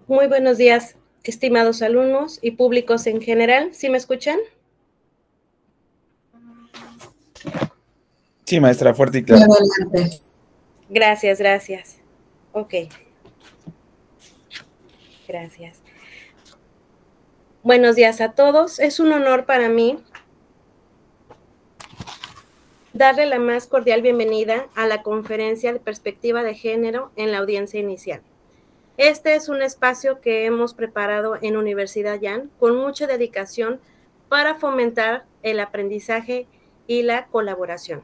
Muy buenos días, estimados alumnos y públicos en general. ¿Sí me escuchan? Sí, maestra, fuerte y claro. Adelante. Gracias, gracias. Ok. Gracias. Buenos días a todos. Es un honor para mí darle la más cordial bienvenida a la conferencia de perspectiva de género en la audiencia inicial. Este es un espacio que hemos preparado en Universidad Yan con mucha dedicación para fomentar el aprendizaje y la colaboración.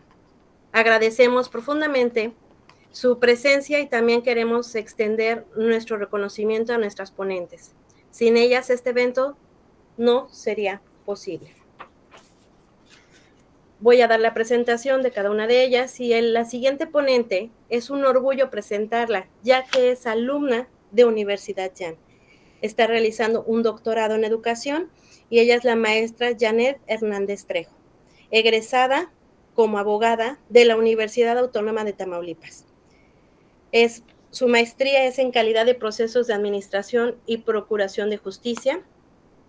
Agradecemos profundamente su presencia y también queremos extender nuestro reconocimiento a nuestras ponentes. Sin ellas, este evento no sería posible. Voy a dar la presentación de cada una de ellas y la siguiente ponente es un orgullo presentarla, ya que es alumna de Universidad Yan. Está realizando un doctorado en educación y ella es la maestra Janet Hernández Trejo, egresada como abogada de la Universidad Autónoma de Tamaulipas. Su maestría es en calidad de procesos de administración y procuración de justicia.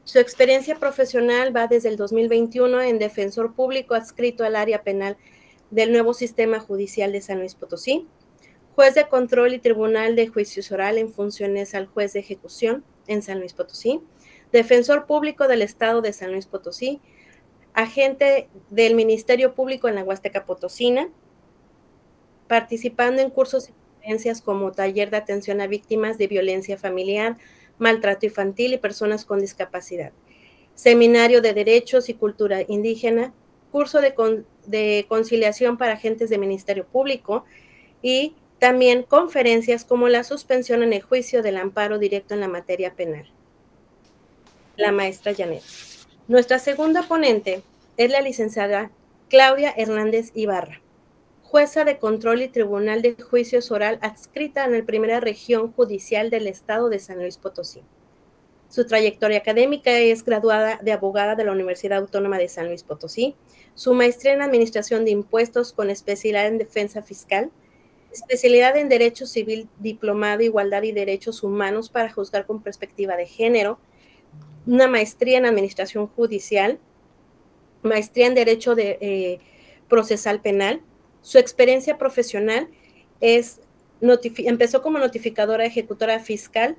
Su experiencia profesional va desde el 2021 en defensor público adscrito al área penal del nuevo sistema judicial de San Luis Potosí, juez de control y tribunal de juicios oral en funciones al juez de ejecución en San Luis Potosí, defensor público del Estado de San Luis Potosí, agente del Ministerio Público en la Huasteca Potosina, participando en cursos y conferencias como taller de atención a víctimas de violencia familiar, maltrato infantil y personas con discapacidad, seminario de derechos y cultura indígena, curso de conciliación para agentes de Ministerio Público y también conferencias como la suspensión en el juicio del amparo directo en la materia penal. La maestra Janet. Nuestra segunda ponente es la licenciada Claudia Hernández Ibarra, jueza de control y tribunal de juicios oral adscrita en la primera región judicial del estado de San Luis Potosí. Su trayectoria académica es graduada de abogada de la Universidad Autónoma de San Luis Potosí, su maestría en administración de impuestos con especialidad en defensa fiscal, especialidad en Derecho Civil, diplomado Igualdad y Derechos Humanos para juzgar con perspectiva de género, una maestría en Administración Judicial, maestría en Derecho Procesal Penal. Su experiencia profesional empezó como notificadora ejecutora fiscal,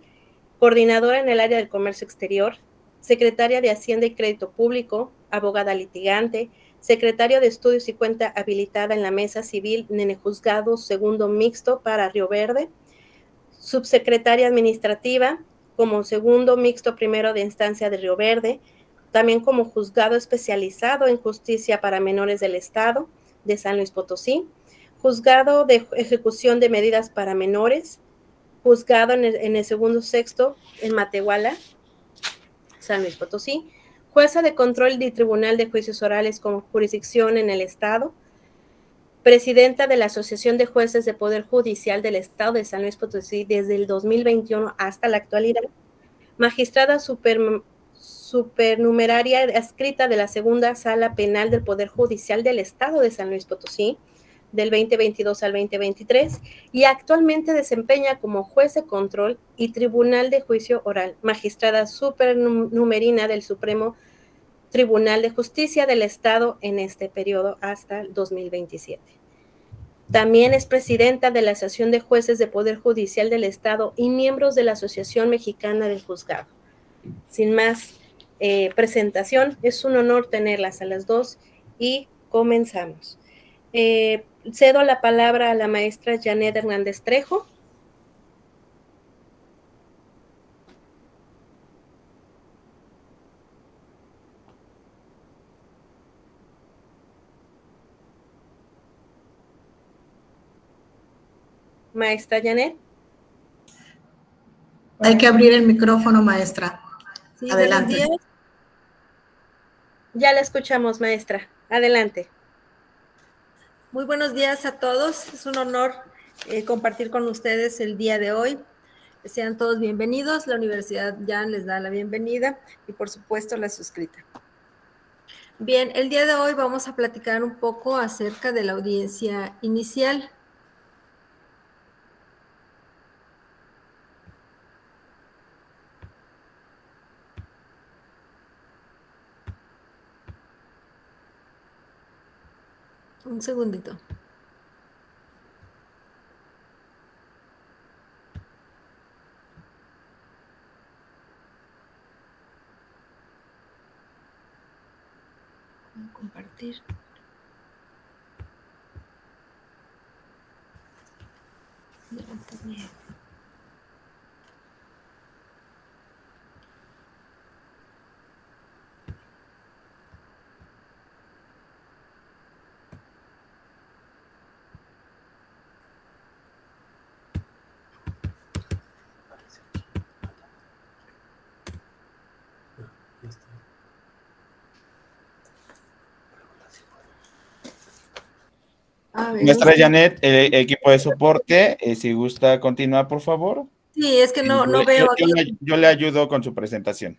coordinadora en el área del comercio exterior, secretaria de Hacienda y Crédito Público, abogada litigante, secretaria de Estudios y Cuenta habilitada en la Mesa Civil en el Juzgado Segundo Mixto para Río Verde, subsecretaria administrativa como Segundo Mixto Primero de Instancia de Río Verde, también como juzgado especializado en justicia para menores del Estado de San Luis Potosí, juzgado de ejecución de medidas para menores, juzgado en el segundo sexto en Matehuala, San Luis Potosí, jueza de control del Tribunal de Juicios Orales con jurisdicción en el Estado, presidenta de la Asociación de Jueces de Poder Judicial del Estado de San Luis Potosí desde el 2021 hasta la actualidad, magistrada supernumeraria adscrita de la Segunda Sala Penal del Poder Judicial del Estado de San Luis Potosí, del 2022 al 2023, y actualmente desempeña como juez de control y tribunal de juicio oral, magistrada supernumerina del Supremo Tribunal de Justicia del Estado en este periodo hasta el 2027. También es presidenta de la Asociación de Jueces de Poder Judicial del Estado y miembros de la Asociación Mexicana del Juzgado. Sin más presentación, es un honor tenerlas a las dos y comenzamos. Cedo la palabra a la maestra Janet Hernández Trejo. Maestra Janet. Hay que abrir el micrófono, maestra. Sí, adelante. Buenos días. Ya la escuchamos, maestra. Adelante. Muy buenos días a todos. Es un honor compartir con ustedes el día de hoy. Sean todos bienvenidos. La Universidad Yan les da la bienvenida y, por supuesto, la suscrita. Bien, el día de hoy vamos a platicar un poco acerca de la audiencia inicial. Un segundito. Voy a compartir. Ya también. Maestra Janet, el equipo de soporte, si gusta continuar, por favor. Sí, es que no veo aquí. Yo le ayudo con su presentación.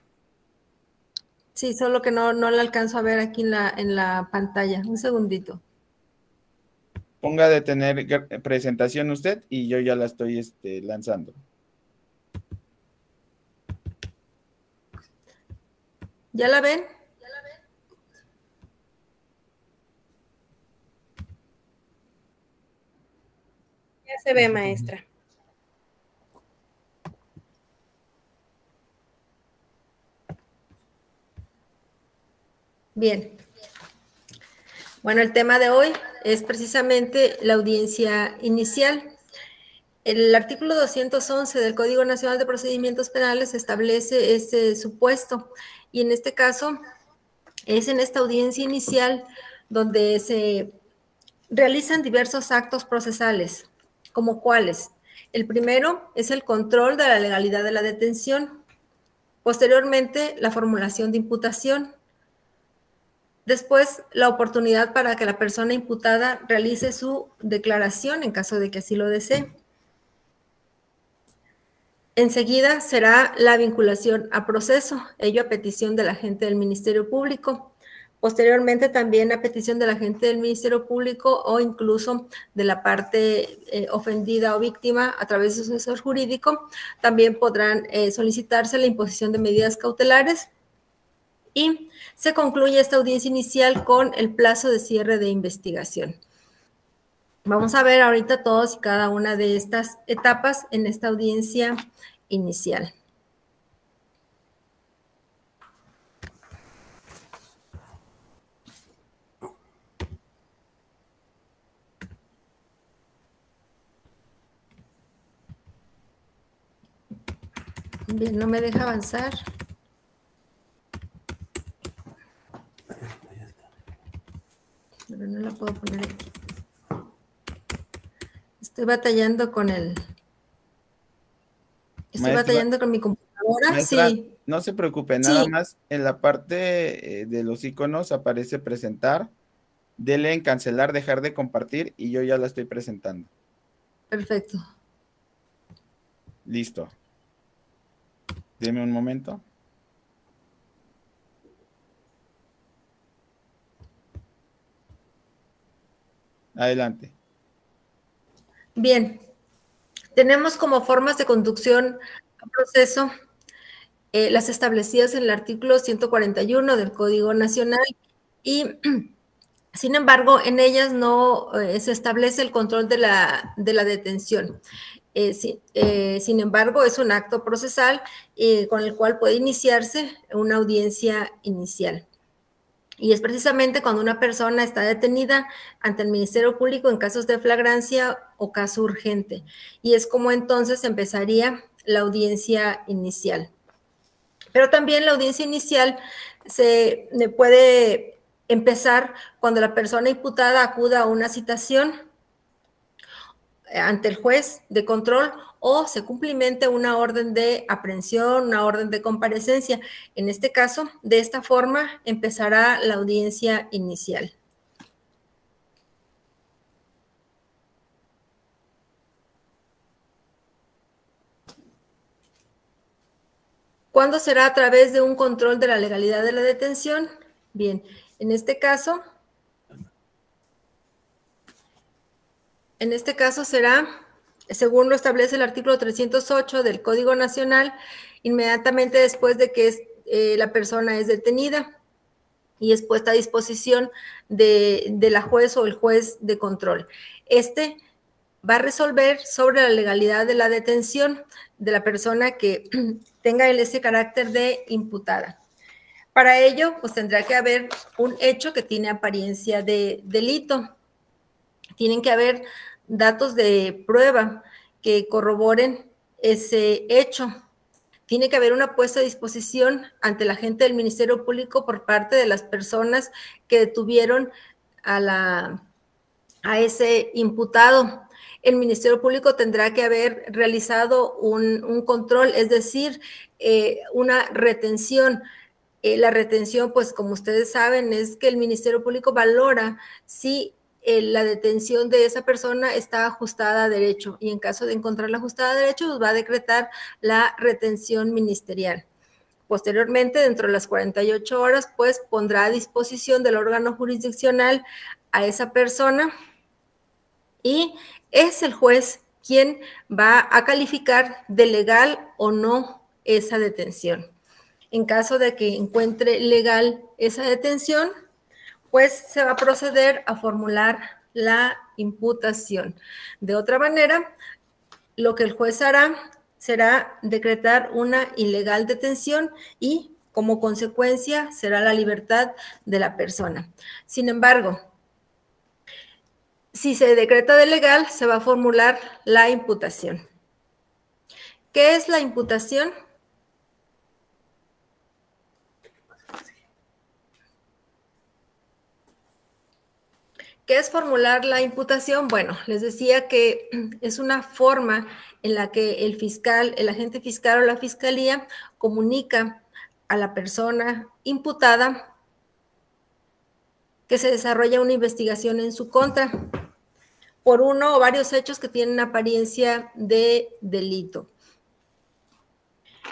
Sí, solo que no la alcanzo a ver aquí en la pantalla. Un segundito. Ponga de tener presentación usted y yo ya la estoy lanzando. ¿Ya la ven? Ya se ve, maestra. Bien. Bueno, el tema de hoy es precisamente la audiencia inicial. El artículo 211 del Código Nacional de Procedimientos Penales establece ese supuesto y en este caso es en esta audiencia inicial donde se realizan diversos actos procesales, como cuáles. El primero es el control de la legalidad de la detención. Posteriormente, la formulación de imputación. Después, la oportunidad para que la persona imputada realice su declaración en caso de que así lo desee. Enseguida será la vinculación a proceso, ello a petición del agente del Ministerio Público. Posteriormente también a petición del agente del Ministerio Público o incluso de la parte ofendida o víctima a través de su asesor jurídico, también podrán solicitarse la imposición de medidas cautelares y se concluye esta audiencia inicial con el plazo de cierre de investigación. Vamos a ver ahorita todos y cada una de estas etapas en esta audiencia inicial. Bien, no me deja avanzar. Pero no la puedo poner aquí. Estoy batallando con batallando con mi computadora. Maestra, Sí. no se preocupe, nada más en la parte de los iconos aparece presentar. Dele en cancelar, dejar de compartir y yo ya la estoy presentando. Perfecto. Listo. Deme un momento. Adelante. Bien. Tenemos como formas de conducción a proceso las establecidas en el artículo 141 del Código Nacional y, sin embargo, en ellas no se establece el control de la detención. Sin embargo, es un acto procesal con el cual puede iniciarse una audiencia inicial. Y es precisamente cuando una persona está detenida ante el Ministerio Público en casos de flagrancia o caso urgente. Y es como entonces empezaría la audiencia inicial. Pero también la audiencia inicial se puede empezar cuando la persona imputada acuda a una citación ante el juez de control o se cumplimente una orden de aprehensión, una orden de comparecencia. En este caso, de esta forma, empezará la audiencia inicial. ¿Cuándo será a través de un control de la legalidad de la detención? Bien, en este caso será, según lo establece el artículo 308 del Código Nacional, inmediatamente después de que la persona es detenida. y es puesta a disposición de la juez o el juez de control. Este va a resolver sobre la legalidad de la detención de la persona que tenga ese carácter de imputada. Para ello, pues tendrá que haber un hecho que tiene apariencia de delito. Tienen que haber datos de prueba que corroboren ese hecho. Tiene que haber una puesta a disposición ante la agente del Ministerio Público por parte de las personas que detuvieron a ese imputado. El Ministerio Público tendrá que haber realizado un control, es decir, una retención. La retención, pues como ustedes saben, es que el Ministerio Público valora si la detención de esa persona está ajustada a derecho, y en caso de encontrarla ajustada a derecho, pues va a decretar la retención ministerial. Posteriormente, dentro de las 48 horas, pues pondrá a disposición del órgano jurisdiccional a esa persona, y es el juez quien va a calificar de legal o no esa detención. En caso de que encuentre legal esa detención, pues se va a proceder a formular la imputación. De otra manera, lo que el juez hará será decretar una ilegal detención y, como consecuencia, será la libertad de la persona. Sin embargo, si se decreta de legal, se va a formular la imputación. ¿Qué es la imputación? ¿Qué es formular la imputación? Bueno, les decía que es una forma en la que el fiscal, el agente fiscal o la fiscalía comunica a la persona imputada que se desarrolla una investigación en su contra por uno o varios hechos que tienen apariencia de delito.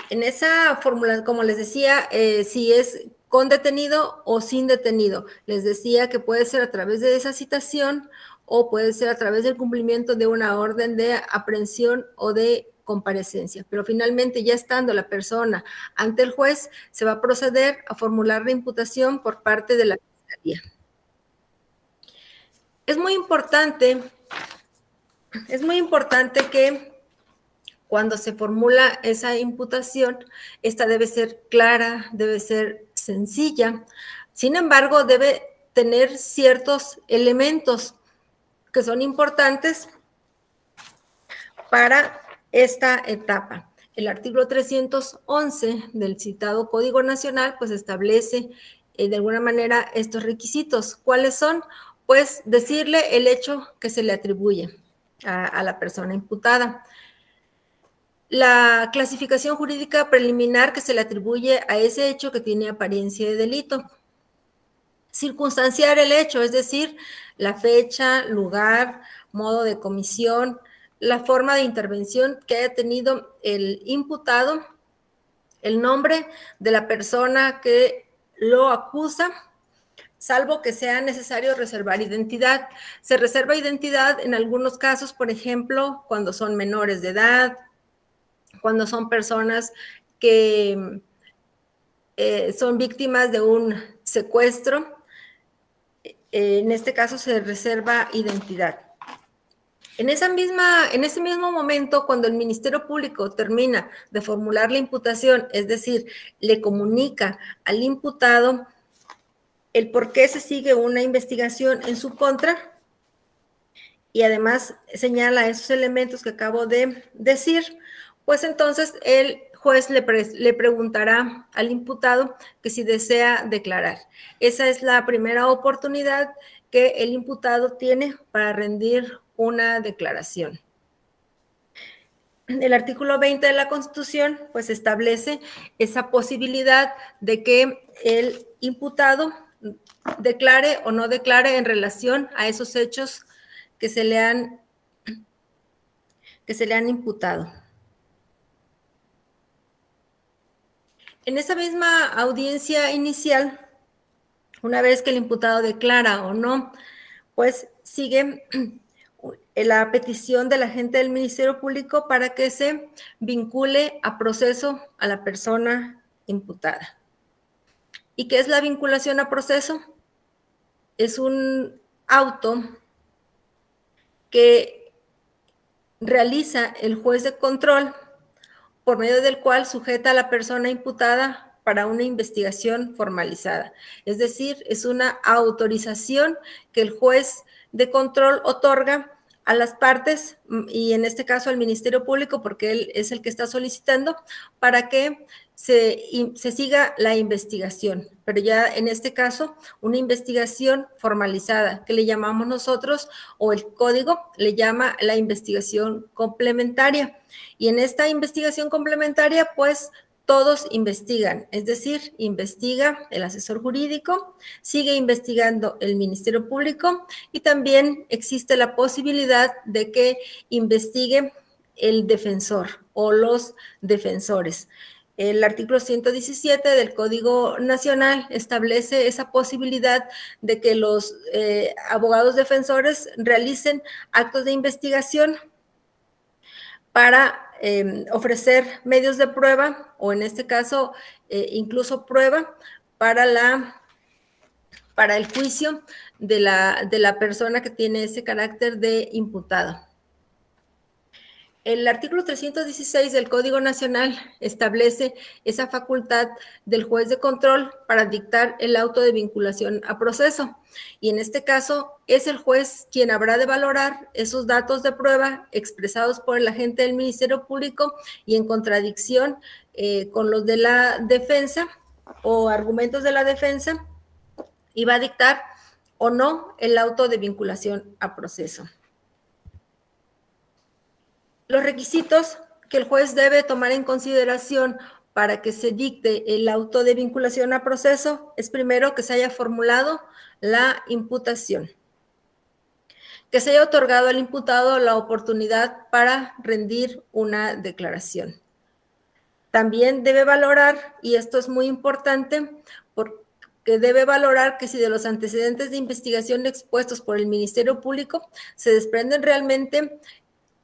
En esa fórmula, como les decía, si es con detenido o sin detenido. Les decía que puede ser a través de esa citación o puede ser a través del cumplimiento de una orden de aprehensión o de comparecencia. Pero finalmente, ya estando la persona ante el juez, se va a proceder a formular la imputación por parte de la Fiscalía. Es muy importante que cuando se formula esa imputación, esta debe ser clara, debe ser sencilla. Sin embargo, debe tener ciertos elementos que son importantes para esta etapa. El artículo 311 del citado Código Nacional, pues establece de alguna manera estos requisitos. ¿Cuáles son? Pues decirle el hecho que se le atribuye a la persona imputada. La clasificación jurídica preliminar que se le atribuye a ese hecho que tiene apariencia de delito. Circunstanciar el hecho, es decir, la fecha, lugar, modo de comisión, la forma de intervención que haya tenido el imputado, el nombre de la persona que lo acusa, salvo que sea necesario reservar identidad. Se reserva identidad en algunos casos, por ejemplo, cuando son menores de edad, cuando son personas que son víctimas de un secuestro. En este caso se reserva identidad. En ese mismo momento, cuando el Ministerio Público termina de formular la imputación, es decir, le comunica al imputado el por qué se sigue una investigación en su contra, y además señala esos elementos que acabo de decir, pues entonces el juez le preguntará al imputado que si desea declarar. Esa es la primera oportunidad que el imputado tiene para rendir una declaración. El artículo 20 de la Constitución pues establece esa posibilidad de que el imputado declare o no declare en relación a esos hechos que se le han imputado. En esa misma audiencia inicial, una vez que el imputado declara o no, pues sigue la petición del agente del Ministerio Público para que se vincule a proceso a la persona imputada. ¿Y qué es la vinculación a proceso? Es un auto que realiza el juez de control por medio del cual sujeta a la persona imputada para una investigación formalizada. Es decir, es una autorización que el juez de control otorga a las partes, y en este caso al Ministerio Público, porque él es el que está solicitando, para que se siga la investigación, pero ya en este caso una investigación formalizada, que le llamamos nosotros, o el código le llama la investigación complementaria. Y en esta investigación complementaria, pues, todos investigan, es decir, investiga el asesor jurídico, sigue investigando el Ministerio Público y también existe la posibilidad de que investigue el defensor o los defensores. El artículo 117 del Código Nacional establece esa posibilidad de que los abogados defensores realicen actos de investigación para ofrecer medios de prueba, o en este caso incluso prueba para el juicio de la persona que tiene ese carácter de imputado. El artículo 316 del Código Nacional establece esa facultad del juez de control para dictar el auto de vinculación a proceso. Y en este caso es el juez quien habrá de valorar esos datos de prueba expresados por el agente del Ministerio Público y en contradicción con los de la defensa o argumentos de la defensa, y va a dictar o no el auto de vinculación a proceso. Los requisitos que el juez debe tomar en consideración para que se dicte el auto de vinculación a proceso es primero que se haya formulado la imputación, que se haya otorgado al imputado la oportunidad para rendir una declaración. También debe valorar, y esto es muy importante, porque debe valorar que si de los antecedentes de investigación expuestos por el Ministerio Público se desprenden realmente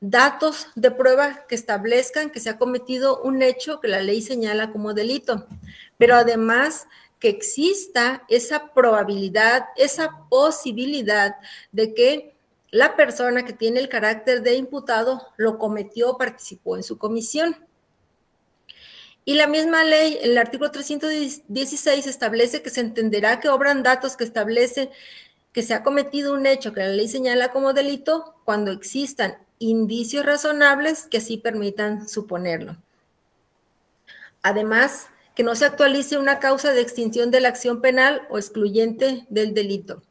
datos de prueba que establezcan que se ha cometido un hecho que la ley señala como delito, pero además que exista esa probabilidad, esa posibilidad de que la persona que tiene el carácter de imputado lo cometió o participó en su comisión. Y la misma ley, el artículo 316, establece que se entenderá que obran datos que establece que se ha cometido un hecho que la ley señala como delito cuando existan indicios razonables que así permitan suponerlo. Además, que no se actualice una causa de extinción de la acción penal o excluyente del delito.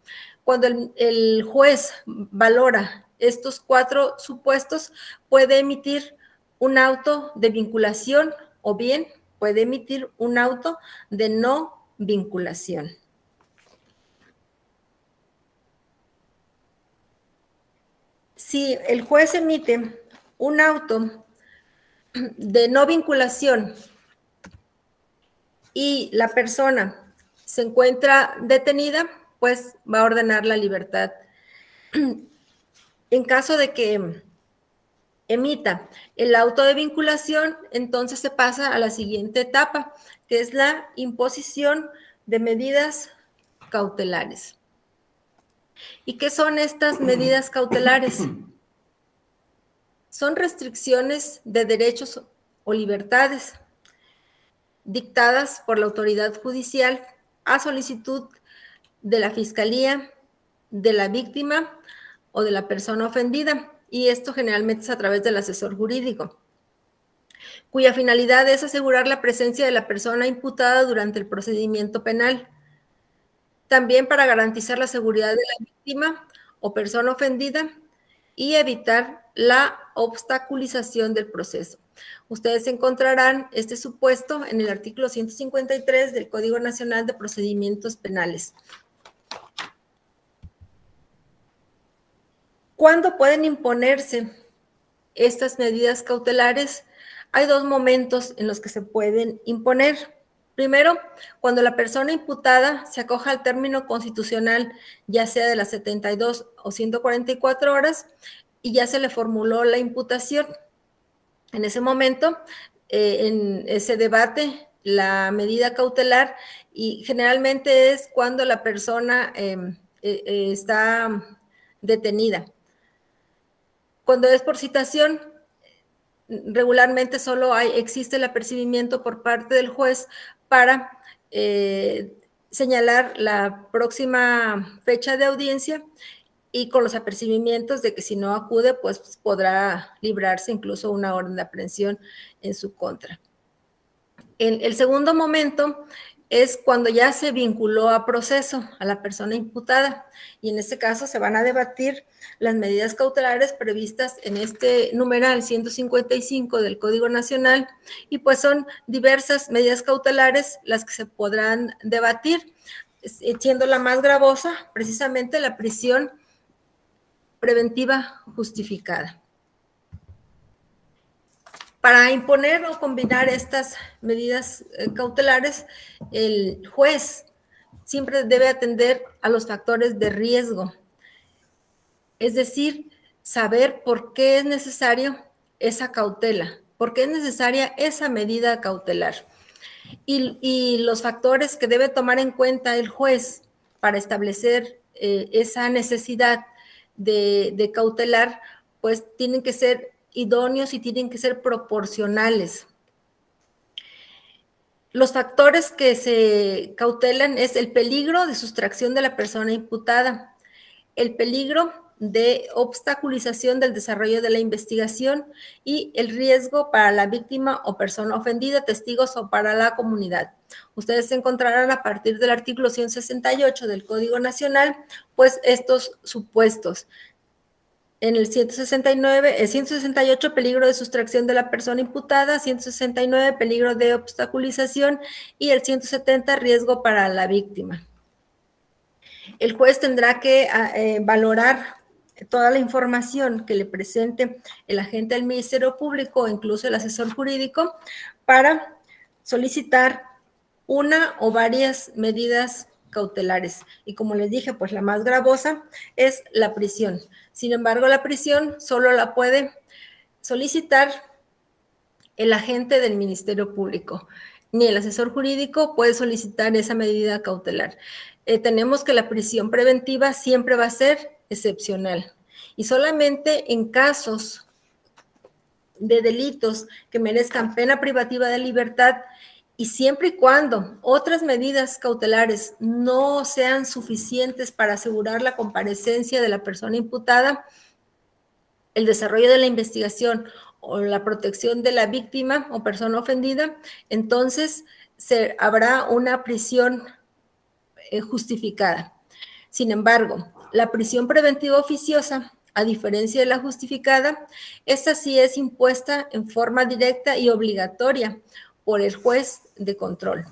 Cuando el juez valora estos 4 supuestos, puede emitir un auto de vinculación o bien puede emitir un auto de no vinculación. Si el juez emite un auto de no vinculación y la persona se encuentra detenida, pues va a ordenar la libertad. En caso de que emita el auto de vinculación, entonces se pasa a la siguiente etapa, que es la imposición de medidas cautelares. ¿Y qué son estas medidas cautelares? Son restricciones de derechos o libertades dictadas por la autoridad judicial a solicitud de la fiscalía, de la víctima o de la persona ofendida, y esto generalmente es a través del asesor jurídico, cuya finalidad es asegurar la presencia de la persona imputada durante el procedimiento penal. También para garantizar la seguridad de la víctima o persona ofendida y evitar la obstaculización del proceso. Ustedes encontrarán este supuesto en el artículo 153 del Código Nacional de Procedimientos Penales. ¿Cuándo pueden imponerse estas medidas cautelares? Hay 2 momentos en los que se pueden imponer. Primero, cuando la persona imputada se acoja al término constitucional, ya sea de las 72 o 144 horas, y ya se le formuló la imputación. En ese momento, se debate la medida cautelar y generalmente es cuando la persona está detenida. Cuando es por citación, regularmente solo existe el apercibimiento por parte del juez para señalar la próxima fecha de audiencia y con los apercibimientos de que si no acude, pues podrá librarse incluso una orden de aprehensión en su contra. El segundo momento es cuando ya se vinculó a proceso a la persona imputada y en este caso se van a debatir las medidas cautelares previstas en este numeral 155 del Código Nacional y pues son diversas medidas cautelares las que se podrán debatir, siendo la más gravosa precisamente la prisión preventiva justificada. Para imponer o combinar estas medidas cautelares, el juez siempre debe atender a los factores de riesgo, es decir, saber por qué es necesario esa cautela, por qué es necesaria esa medida cautelar. Y los factores que debe tomar en cuenta el juez para establecer esa necesidad de cautelar, pues tienen que ser idóneos y tienen que ser proporcionales. Los factores que se cautelan es el peligro de sustracción de la persona imputada, el peligro de obstaculización del desarrollo de la investigación y el riesgo para la víctima o persona ofendida, testigos o para la comunidad. Ustedes encontrarán a partir del artículo 168 del Código Nacional, pues estos supuestos. En el 168, peligro de sustracción de la persona imputada, 169, peligro de obstaculización y el 170, riesgo para la víctima. El juez tendrá que valorar toda la información que le presente el agente del Ministerio Público o incluso el asesor jurídico para solicitar una o varias medidas cautelares. Y como les dije, pues la más gravosa es la prisión. Sin embargo, la prisión solo la puede solicitar el agente del Ministerio Público. Ni el asesor jurídico puede solicitar esa medida cautelar. Tenemos que la prisión preventiva siempre va a ser excepcional y solamente en casos de delitos que merezcan pena privativa de libertad y siempre y cuando otras medidas cautelares no sean suficientes para asegurar la comparecencia de la persona imputada, el desarrollo de la investigación o la protección de la víctima o persona ofendida, entonces habrá una prisión justificada. Sin embargo, la prisión preventiva oficiosa, a diferencia de la justificada, esta sí es impuesta en forma directa y obligatoria por el juez de control,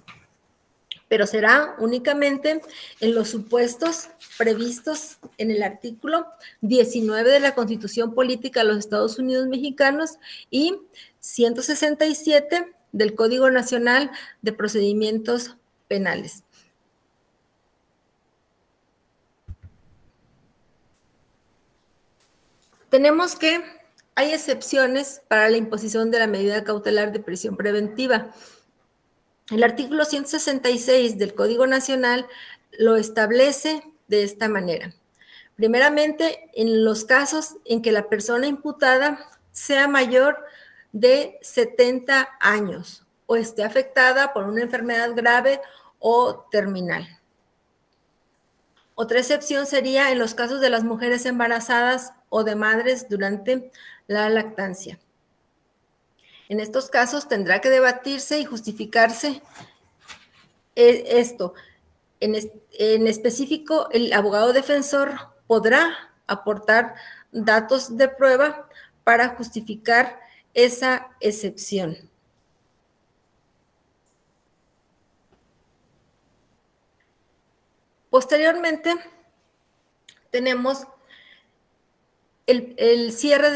pero será únicamente en los supuestos previstos en el artículo 19 de la Constitución Política de los Estados Unidos Mexicanos y 167 del Código Nacional de Procedimientos Penales. Tenemos que hay excepciones para la imposición de la medida cautelar de prisión preventiva. El artículo 166 del Código Nacional lo establece de esta manera. Primeramente, en los casos en que la persona imputada sea mayor de 70 años o esté afectada por una enfermedad grave o terminal. Otra excepción sería en los casos de las mujeres embarazadas o de madres durante la lactancia. En estos casos tendrá que debatirse y justificarse esto. En específico, el abogado defensor podrá aportar datos de prueba para justificar esa excepción. Posteriormente, tenemos el cierre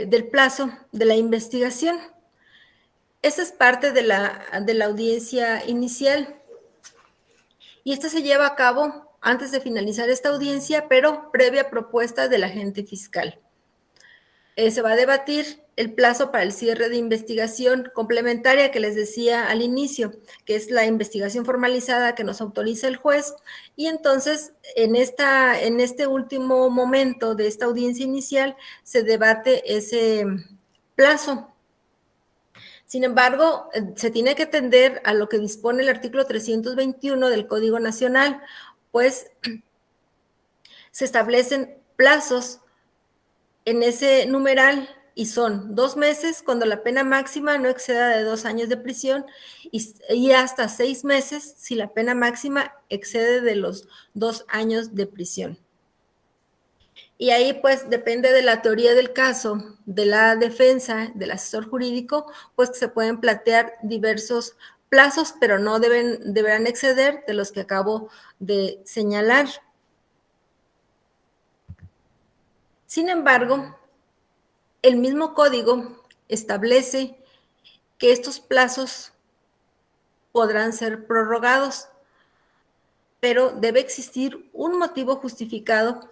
del plazo de la investigación. Esa es parte de la audiencia inicial y esta se lleva a cabo antes de finalizar esta audiencia, pero previa propuesta del agente fiscal. se va a debatir el plazo para el cierre de investigación complementaria que les decía al inicio, que es la investigación formalizada que nos autoriza el juez, y entonces en este último momento de esta audiencia inicial se debate ese plazo. Sin embargo, se tiene que atender a lo que dispone el artículo 321 del Código Nacional, pues se establecen plazos en ese numeral y son 2 meses cuando la pena máxima no exceda de 2 años de prisión y hasta 6 meses si la pena máxima excede de los 2 años de prisión. Y ahí pues depende de la teoría del caso, de la defensa, del asesor jurídico, pues se pueden plantear diversos plazos, pero no deberán exceder de los que acabo de señalar. Sin embargo, el mismo código establece que estos plazos podrán ser prorrogados, pero debe existir un motivo justificado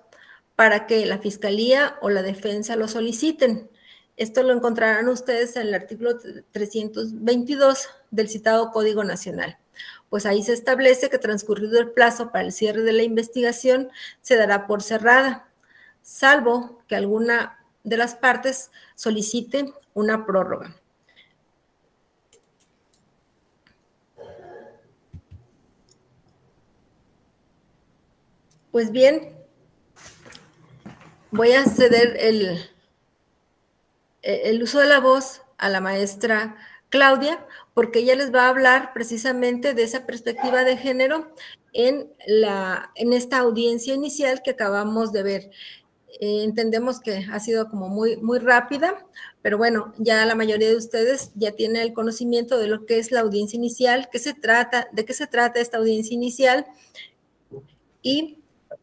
para que la Fiscalía o la defensa lo soliciten. Esto lo encontrarán ustedes en el artículo 322 del citado Código Nacional. Pues ahí se establece que transcurrido el plazo para el cierre de la investigación se dará por cerrada, salvo que alguna de las partes solicite una prórroga. Pues bien, voy a ceder el uso de la voz a la maestra Claudia, porque ella les va a hablar precisamente de esa perspectiva de género en esta audiencia inicial que acabamos de ver. Entendemos que ha sido como muy rápida, pero bueno, ya la mayoría de ustedes ya tiene el conocimiento de lo que es la audiencia inicial, de qué se trata esta audiencia inicial, y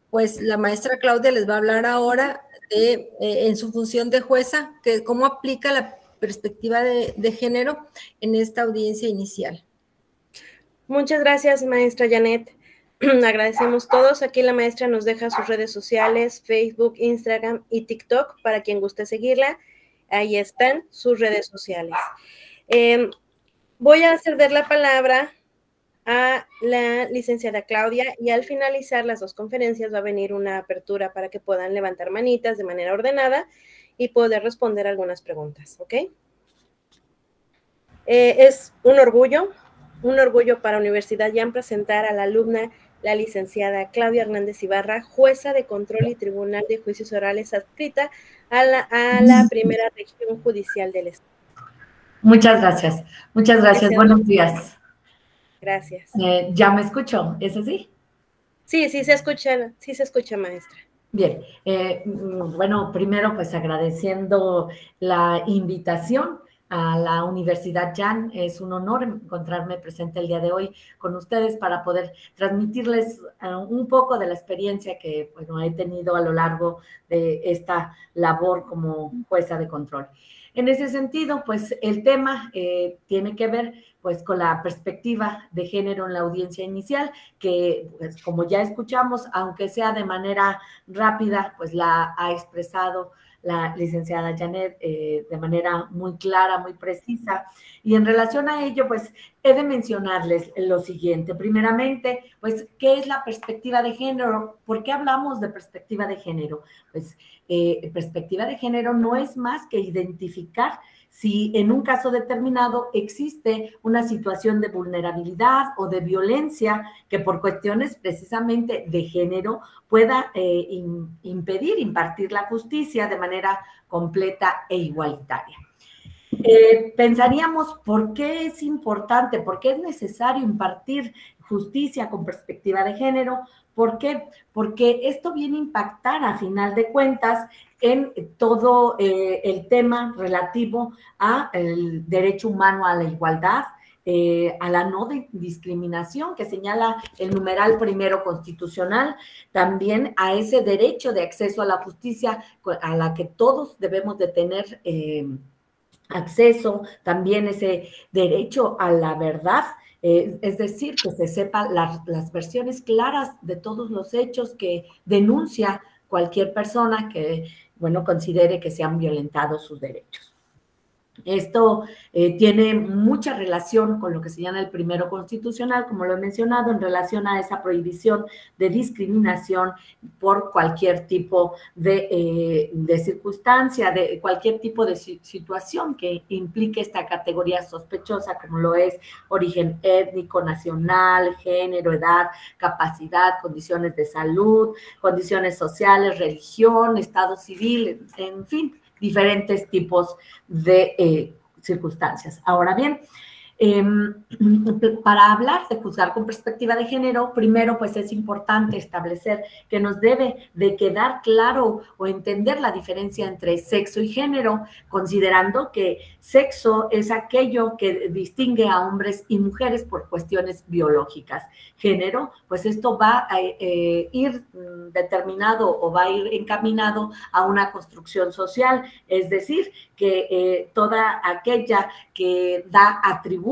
pues la maestra Claudia les va a hablar ahora en su función de jueza, que cómo aplica la perspectiva de género en esta audiencia inicial. Muchas gracias, maestra Janet. Agradecemos todos. Aquí la maestra nos deja sus redes sociales, Facebook, Instagram y TikTok, para quien guste seguirla. Ahí están sus redes sociales. Voy a ceder la palabra a la licenciada Claudia y al finalizar las 2 conferencias va a venir una apertura para que puedan levantar manitas de manera ordenada y poder responder algunas preguntas, ¿ok? Es un orgullo para Universidad Jan presentar a la alumna, la licenciada Claudia Hernández Ibarra, jueza de control y tribunal de juicios orales adscrita a la primera región judicial del estado. Muchas gracias. Buenos días. Gracias. ¿Ya me escucho? ¿Es así? Sí, se escucha, maestra. Bien. Bueno, primero pues agradeciendo la invitación a la Universidad Jan. Es un honor encontrarme presente el día de hoy con ustedes para poder transmitirles un poco de la experiencia que he tenido a lo largo de esta labor como jueza de control. En ese sentido, pues el tema tiene que ver pues con la perspectiva de género en la audiencia inicial, que pues como ya escuchamos, aunque sea de manera rápida, pues la ha expresado la licenciada Janet de manera muy clara, muy precisa. Y en relación a ello, pues he de mencionarles lo siguiente. Primeramente, pues, ¿qué es la perspectiva de género? ¿Por qué hablamos de perspectiva de género? Pues perspectiva de género no es más que identificar si en un caso determinado existe una situación de vulnerabilidad o de violencia que por cuestiones precisamente de género pueda impedir impartir la justicia de manera completa e igualitaria. Pensaríamos, ¿por qué es importante? ¿Por qué es necesario impartir justicia con perspectiva de género? ¿Por qué? Porque esto viene a impactar, a final de cuentas, en todo el tema relativo al derecho humano a la igualdad, a la no discriminación que señala el numeral primero constitucional, también a ese derecho de acceso a la justicia a la que todos debemos de tener acceso, también ese derecho a la verdad, es decir, que se sepan las versiones claras de todos los hechos que denuncia cualquier persona que, bueno, considere que se han violentado sus derechos. Esto tiene mucha relación con lo que se llama el primero constitucional, como lo he mencionado, en relación a esa prohibición de discriminación por cualquier tipo de circunstancia, de cualquier tipo de situación que implique esta categoría sospechosa, como lo es origen étnico, nacional, género, edad, capacidad, condiciones de salud, condiciones sociales, religión, estado civil, en fin, diferentes tipos de circunstancias. Ahora bien, para hablar de juzgar con perspectiva de género, primero pues es importante establecer que nos debe de quedar claro o entender la diferencia entre sexo y género, considerando que sexo es aquello que distingue a hombres y mujeres por cuestiones biológicas. Género, pues esto va a ir determinado o va a ir encaminado a una construcción social, es decir, que toda aquella que da atributos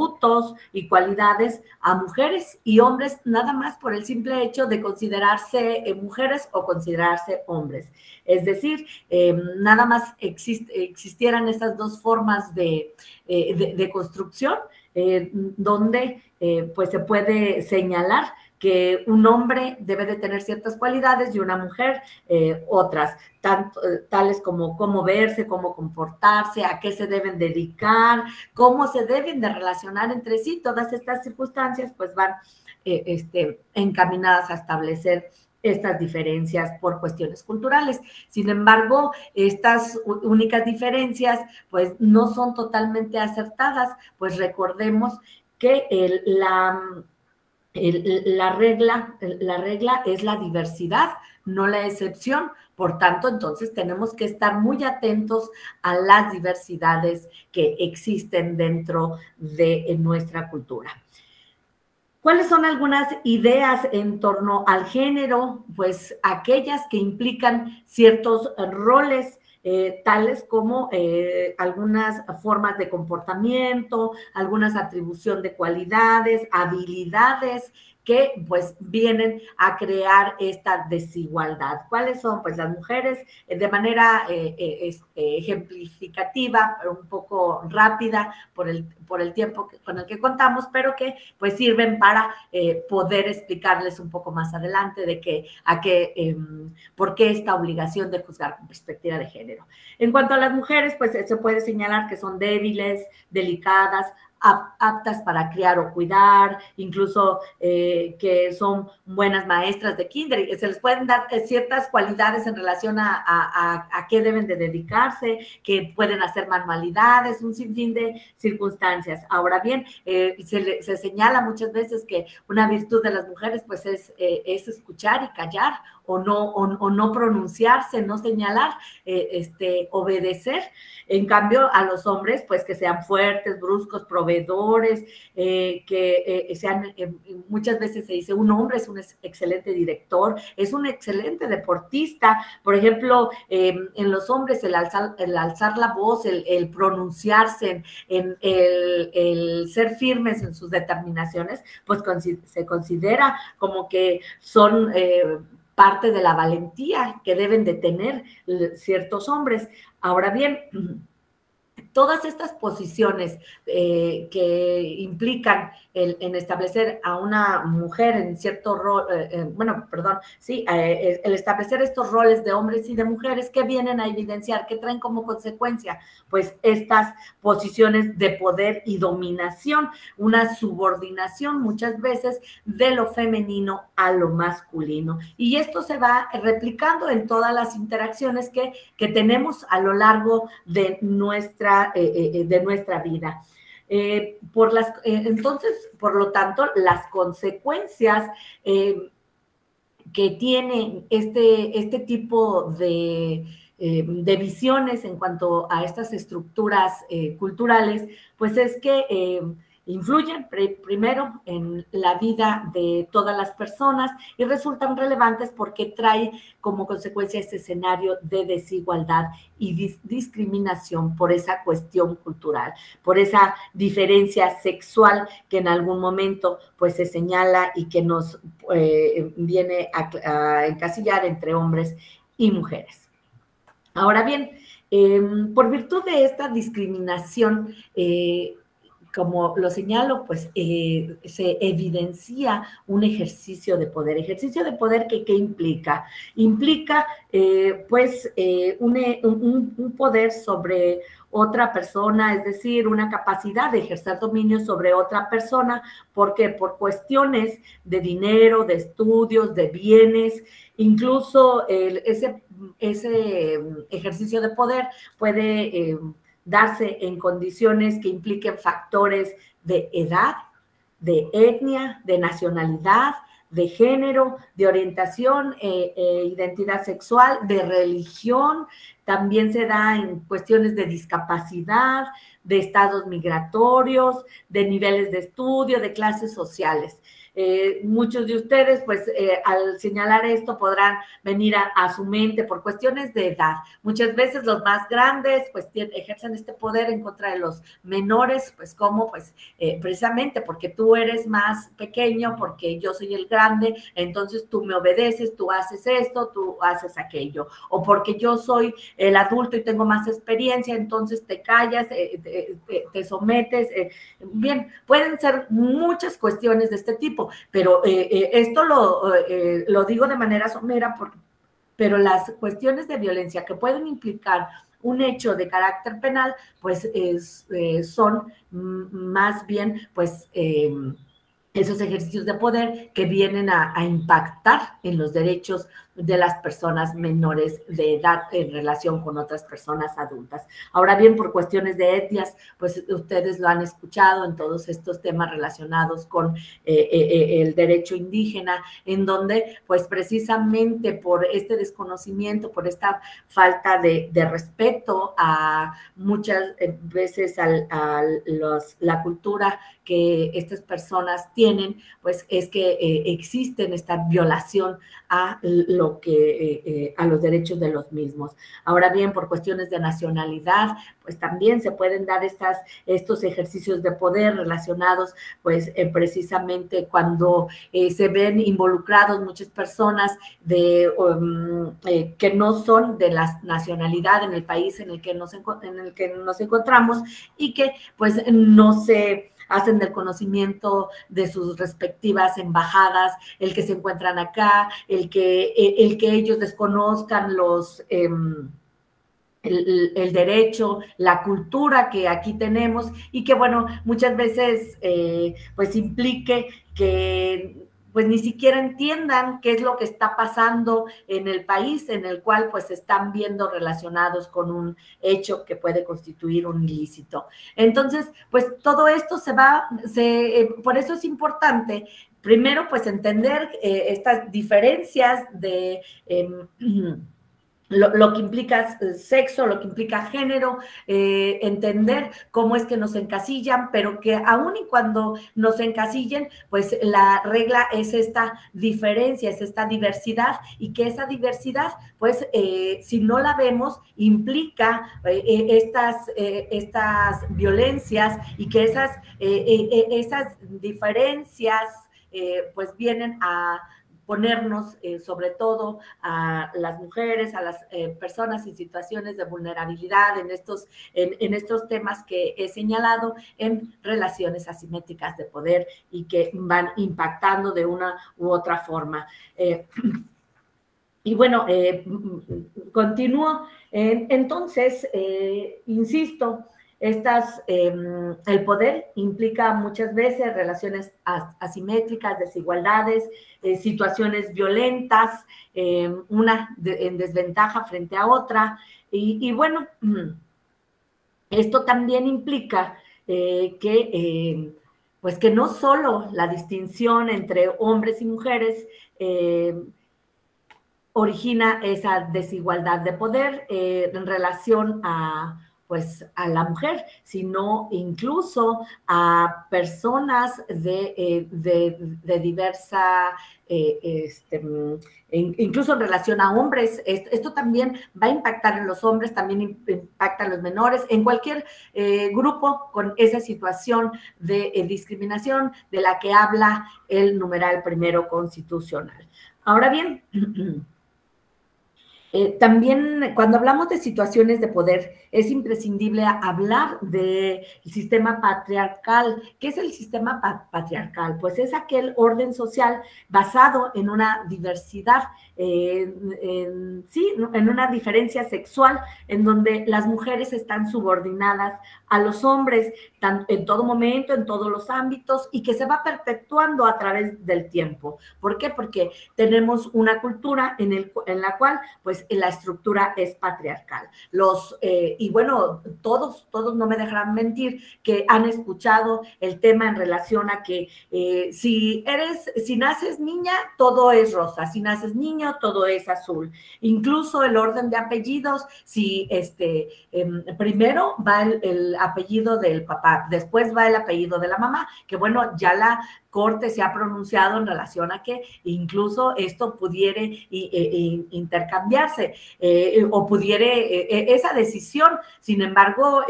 y cualidades a mujeres y hombres nada más por el simple hecho de considerarse mujeres o considerarse hombres. Es decir, nada más existieran estas dos formas de construcción donde pues se puede señalar que un hombre debe de tener ciertas cualidades y una mujer otras, tales como cómo verse, cómo comportarse, a qué se deben dedicar, cómo se deben de relacionar entre sí. Todas estas circunstancias pues van encaminadas a establecer estas diferencias por cuestiones culturales. Sin embargo, estas únicas diferencias pues no son totalmente acertadas, pues recordemos que la regla es la diversidad, no la excepción. Por tanto, entonces tenemos que estar muy atentos a las diversidades que existen dentro de nuestra cultura. ¿Cuáles son algunas ideas en torno al género? Pues aquellas que implican ciertos roles, tales como algunas formas de comportamiento, algunas atribución de cualidades, habilidades que pues vienen a crear esta desigualdad. ¿Cuáles son? Pues las mujeres de manera ejemplificativa, un poco rápida por el tiempo con el que contamos, pero que pues sirven para poder explicarles un poco más adelante de por qué esta obligación de juzgar con perspectiva de género. En cuanto a las mujeres, pues se puede señalar que son débiles, delicadas, aptas para criar o cuidar, incluso que son buenas maestras de kinder, y se les pueden dar ciertas cualidades en relación a qué deben de dedicarse, que pueden hacer manualidades, un sinfín de circunstancias. Ahora bien, se señala muchas veces que una virtud de las mujeres pues es escuchar y callar, o no pronunciarse, no señalar, obedecer. En cambio, a los hombres, pues que sean fuertes, bruscos, proveedores, que sean, muchas veces se dice, un hombre es un excelente director, es un excelente deportista. Por ejemplo, en los hombres el alzar la voz, el pronunciarse, el ser firmes en sus determinaciones, pues se considera como que son parte de la valentía que deben de tener ciertos hombres. Ahora bien, todas estas posiciones que implican en establecer a una mujer en cierto rol, el establecer estos roles de hombres y de mujeres, que vienen a evidenciar, que traen como consecuencia, pues estas posiciones de poder y dominación, una subordinación muchas veces de lo femenino a lo masculino. Y esto se va replicando en todas las interacciones que tenemos a lo largo de nuestra vida. Entonces, por lo tanto, las consecuencias que tiene este tipo de visiones en cuanto a estas estructuras culturales, pues es que influyen primero en la vida de todas las personas y resultan relevantes porque trae como consecuencia este escenario de desigualdad y discriminación por esa cuestión cultural, por esa diferencia sexual que en algún momento pues se señala y que nos viene a encasillar entre hombres y mujeres. Ahora bien, por virtud de esta discriminación, como lo señalo, pues se evidencia un ejercicio de poder. Ejercicio de poder que ¿qué implica? Implica, un poder sobre otra persona, es decir, una capacidad de ejercer dominio sobre otra persona, porque por cuestiones de dinero, de estudios, de bienes, incluso ese ejercicio de poder puede darse en condiciones que impliquen factores de edad, de etnia, de nacionalidad, de género, de orientación, identidad sexual, de religión. También se da en cuestiones de discapacidad, de estados migratorios, de niveles de estudio, de clases sociales. Muchos de ustedes, pues, al señalar esto podrán venir a su mente por cuestiones de edad. Muchas veces los más grandes, pues, ejercen este poder en contra de los menores, pues, ¿cómo? Pues, precisamente porque tú eres más pequeño, porque yo soy el grande, entonces tú me obedeces, tú haces esto, tú haces aquello. O porque yo soy el adulto y tengo más experiencia, entonces te callas, te sometes. Bien, pueden ser muchas cuestiones de este tipo, pero esto lo digo de manera somera, pero las cuestiones de violencia que pueden implicar un hecho de carácter penal, pues son más bien, pues, esos ejercicios de poder que vienen a impactar en los derechos de las personas menores de edad en relación con otras personas adultas. Ahora bien, por cuestiones de etnias, pues ustedes lo han escuchado en todos estos temas relacionados con el derecho indígena, en donde, pues precisamente por este desconocimiento, por esta falta de respeto a muchas veces la cultura que estas personas tienen, pues es que existen esta violación a los derechos de los mismos. Ahora bien, por cuestiones de nacionalidad, pues también se pueden dar estos ejercicios de poder relacionados, pues precisamente cuando se ven involucrados muchas personas que no son de la nacionalidad en el país en el que nos encontramos y que pues no se hacen del conocimiento de sus respectivas embajadas, el que se encuentran acá, el que ellos desconozcan el derecho, la cultura que aquí tenemos y que, bueno, muchas veces pues implique que pues ni siquiera entiendan qué es lo que está pasando en el país en el cual pues se están viendo relacionados con un hecho que puede constituir un ilícito. Entonces, pues todo esto por eso es importante, primero, pues entender estas diferencias de lo que implica sexo, lo que implica género, entender cómo es que nos encasillan, pero que aún y cuando nos encasillen, pues la regla es esta diferencia, es esta diversidad, y que esa diversidad, pues si no la vemos, implica estas violencias, y que esas diferencias pues vienen a ponernos sobre todo a las mujeres, a las personas en situaciones de vulnerabilidad en estos temas que he señalado, en relaciones asimétricas de poder y que van impactando de una u otra forma. Y bueno, continúo. Entonces, insisto, el poder implica muchas veces relaciones asimétricas, desigualdades, situaciones violentas, una en desventaja frente a otra. Y bueno, esto también implica pues que no solo la distinción entre hombres y mujeres origina esa desigualdad de poder en relación a la mujer, sino incluso a personas de diversa, incluso en relación a hombres. Esto también va a impactar en los hombres, también impacta en los menores, en cualquier grupo con esa situación de discriminación de la que habla el numeral primero constitucional. Ahora bien, También cuando hablamos de situaciones de poder, es imprescindible hablar del sistema patriarcal. ¿Qué es el sistema patriarcal? Pues es aquel orden social basado en una diversidad, sí, en una diferencia sexual, en donde las mujeres están subordinadas a los hombres en todo momento, en todos los ámbitos, y que se va perpetuando a través del tiempo. ¿Por qué? Porque tenemos una cultura en la cual, pues, la estructura es patriarcal. Y bueno, todos no me dejarán mentir que han escuchado el tema en relación a que si naces niña, todo es rosa, si naces niño, todo es azul. Incluso el orden de apellidos, si primero va el apellido del papá, después va el apellido de la mamá, que bueno, ya la Corte se ha pronunciado en relación a que incluso esto pudiera intercambiarse o pudiera esa decisión. Sin embargo,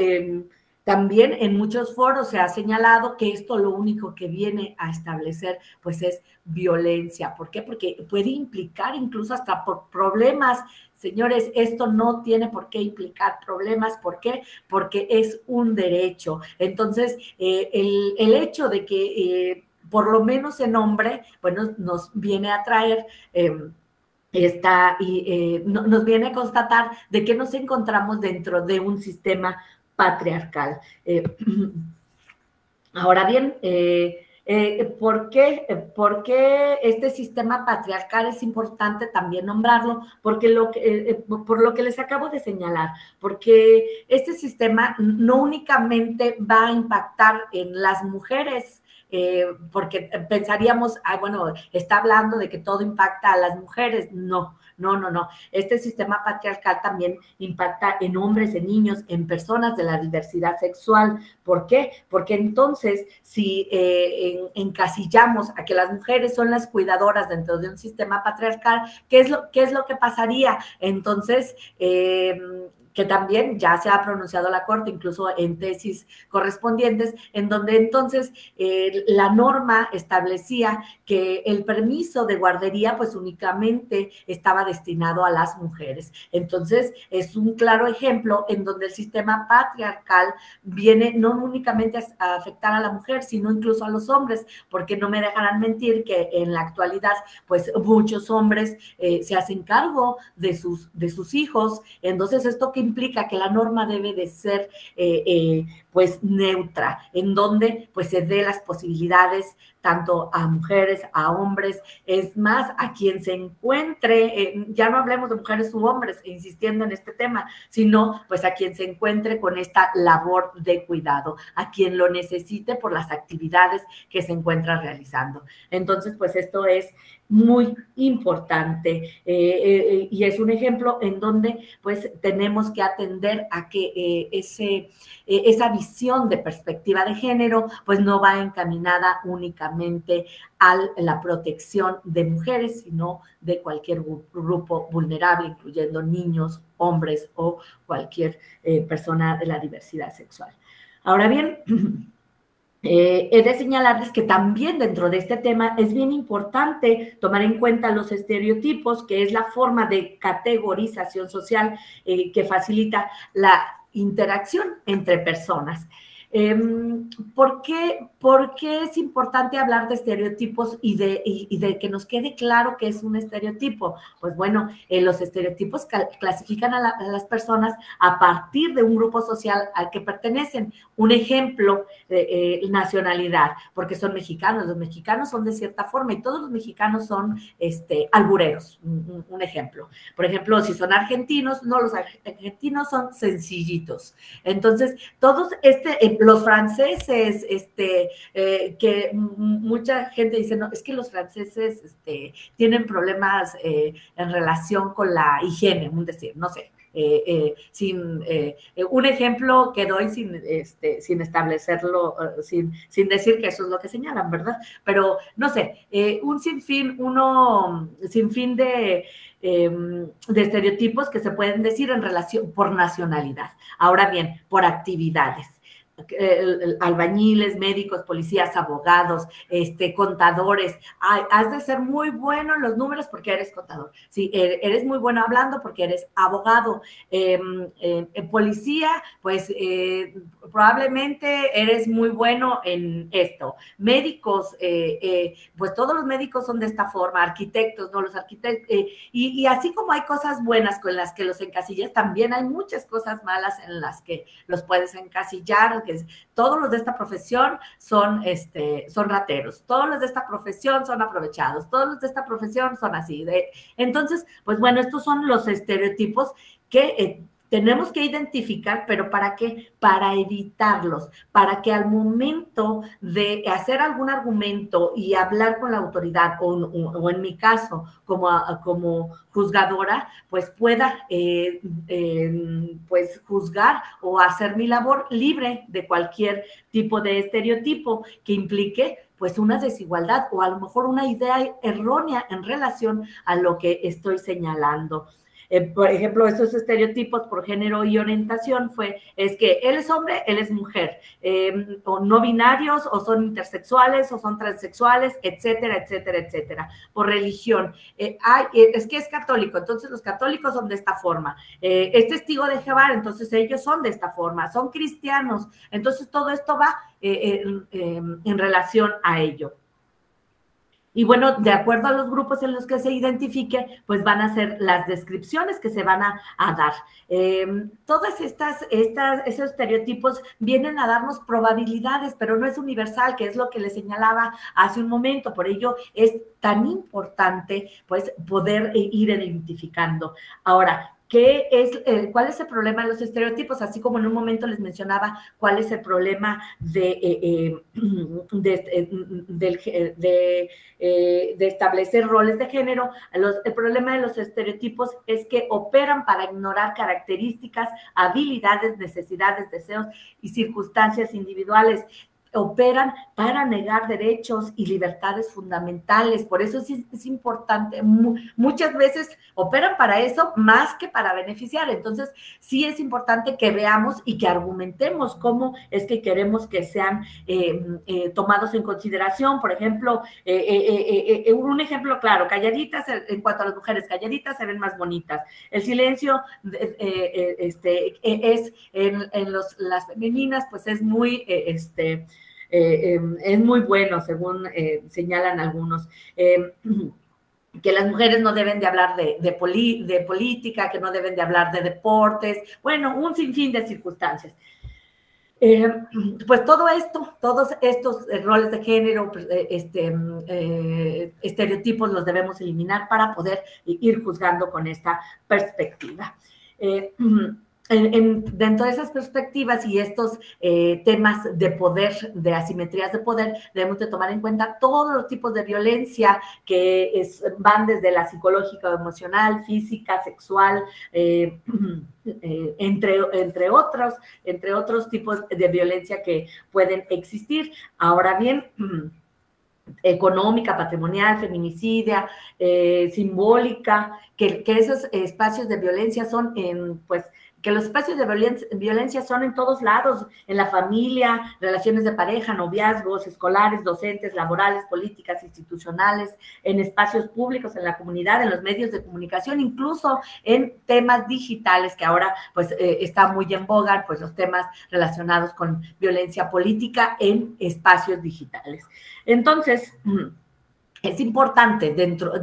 también en muchos foros se ha señalado que esto lo único que viene a establecer pues es violencia. ¿Por qué? Porque puede implicar incluso hasta por problemas. Señores, esto no tiene por qué implicar problemas. ¿Por qué? Porque es un derecho. Entonces, el hecho de que por lo menos en hombre, bueno, nos viene a traer nos viene a constatar de que nos encontramos dentro de un sistema patriarcal. Ahora bien, ¿por qué este sistema patriarcal es importante también nombrarlo? Porque por lo que les acabo de señalar, porque este sistema no únicamente va a impactar en las mujeres, porque pensaríamos, bueno, está hablando de que todo impacta a las mujeres. No. Este sistema patriarcal también impacta en hombres, en niños, en personas de la diversidad sexual. ¿Por qué? Porque entonces, si encasillamos a que las mujeres son las cuidadoras dentro de un sistema patriarcal, ¿qué es lo que pasaría? Entonces, que también ya se ha pronunciado la Corte, incluso en tesis correspondientes, en donde entonces la norma establecía que el permiso de guardería pues únicamente estaba destinado a las mujeres. Entonces, es un claro ejemplo en donde el sistema patriarcal viene no únicamente a afectar a la mujer, sino incluso a los hombres, porque no me dejarán mentir que en la actualidad pues muchos hombres se hacen cargo de sus hijos. Entonces, esto que implica que la norma debe de ser pues neutra, en donde pues se dé las posibilidades tanto a mujeres, a hombres, es más, a quien se encuentre, ya no hablemos de mujeres u hombres, insistiendo en este tema, sino pues a quien se encuentre con esta labor de cuidado, a quien lo necesite por las actividades que se encuentra realizando. Entonces, pues esto es muy importante y es un ejemplo en donde pues tenemos que atender a que esa visión de perspectiva de género pues no va encaminada únicamente a la protección de mujeres, sino de cualquier grupo vulnerable, incluyendo niños, hombres o cualquier persona de la diversidad sexual. Ahora bien, he de señalarles que también dentro de este tema es bien importante tomar en cuenta los estereotipos, que es la forma de categorización social que facilita la interacción entre personas. ¿Por qué es importante hablar de estereotipos y de que nos quede claro que es un estereotipo? Pues bueno, los estereotipos clasifican a las personas a partir de un grupo social al que pertenecen. Un ejemplo, nacionalidad, porque son mexicanos. Los mexicanos son de cierta forma y todos los mexicanos son albureros. Un ejemplo. Por ejemplo, si son argentinos, no, los argentinos son sencillitos. Entonces, todos los franceses, que mucha gente dice, no, es que los franceses tienen problemas en relación con la higiene, un decir, no sé. Un ejemplo que doy sin establecerlo, sin decir que eso es lo que señalan, ¿verdad? Pero, no sé, un sinfín de estereotipos que se pueden decir en relación por nacionalidad. Ahora bien, por actividades. albañiles, médicos, policías, abogados, contadores. Has de ser muy bueno en los números porque eres contador. Sí, eres muy bueno hablando porque eres abogado. Policía, pues probablemente eres muy bueno en esto. Médicos, pues todos los médicos son de esta forma. Arquitectos, ¿no? Los arquitectos. Y así como hay cosas buenas con las que los encasillas, también hay muchas cosas malas en las que los puedes encasillar, que todos los de esta profesión son rateros, todos los de esta profesión son aprovechados, todos los de esta profesión son así. Entonces, pues bueno, estos son los estereotipos que tenemos que identificar, pero ¿para qué? Para evitarlos, para que al momento de hacer algún argumento y hablar con la autoridad, o en mi caso, como juzgadora, pues pueda pues juzgar o hacer mi labor libre de cualquier tipo de estereotipo que implique pues una desigualdad o a lo mejor una idea errónea en relación a lo que estoy señalando. Por ejemplo, estos estereotipos por género y orientación es que él es hombre, él es mujer, o no binarios, o son intersexuales, o son transexuales, etcétera, etcétera, etcétera. Por religión, es que es católico, entonces los católicos son de esta forma. Es testigo de Jehová, entonces ellos son de esta forma. Son cristianos, entonces todo esto va en relación a ello. Y bueno, de acuerdo a los grupos en los que se identifique, pues van a ser las descripciones que se van a dar. Todas esos estereotipos vienen a darnos probabilidades, pero no es universal, que es lo que les señalaba hace un momento. Por ello es tan importante, pues, poder ir identificando. Ahora, ¿cuál es el problema de los estereotipos? Así como en un momento les mencionaba cuál es el problema de establecer roles de género. El problema de los estereotipos es que operan para ignorar características, habilidades, necesidades, deseos y circunstancias individuales. Operan para negar derechos y libertades fundamentales. Por eso es importante, muchas veces operan para eso más que para beneficiar. Entonces, sí es importante que veamos y que argumentemos cómo es que queremos que sean tomados en consideración. Por ejemplo, un ejemplo claro, calladitas, en cuanto a las mujeres, calladitas se ven más bonitas. El silencio es en las femeninas, pues es muy es muy bueno, según señalan algunos. Que las mujeres no deben de hablar de política, que no deben de hablar de deportes, bueno, un sinfín de circunstancias. Pues todo esto, todos estos roles de género, estereotipos los debemos eliminar para poder ir juzgando con esta perspectiva. Dentro de esas perspectivas y estos temas de poder, de asimetrías de poder, debemos de tomar en cuenta todos los tipos de violencia que van desde la psicológica, emocional, física, sexual, entre otros tipos de violencia que pueden existir. Ahora bien, económica, patrimonial, feminicidia, simbólica, que esos espacios de violencia son que los espacios de violencia son en todos lados, en la familia, relaciones de pareja, noviazgos, escolares, docentes, laborales, políticas, institucionales, en espacios públicos, en la comunidad, en los medios de comunicación, incluso en temas digitales, que ahora pues está muy en boga, pues los temas relacionados con violencia política en espacios digitales. Entonces, es importante,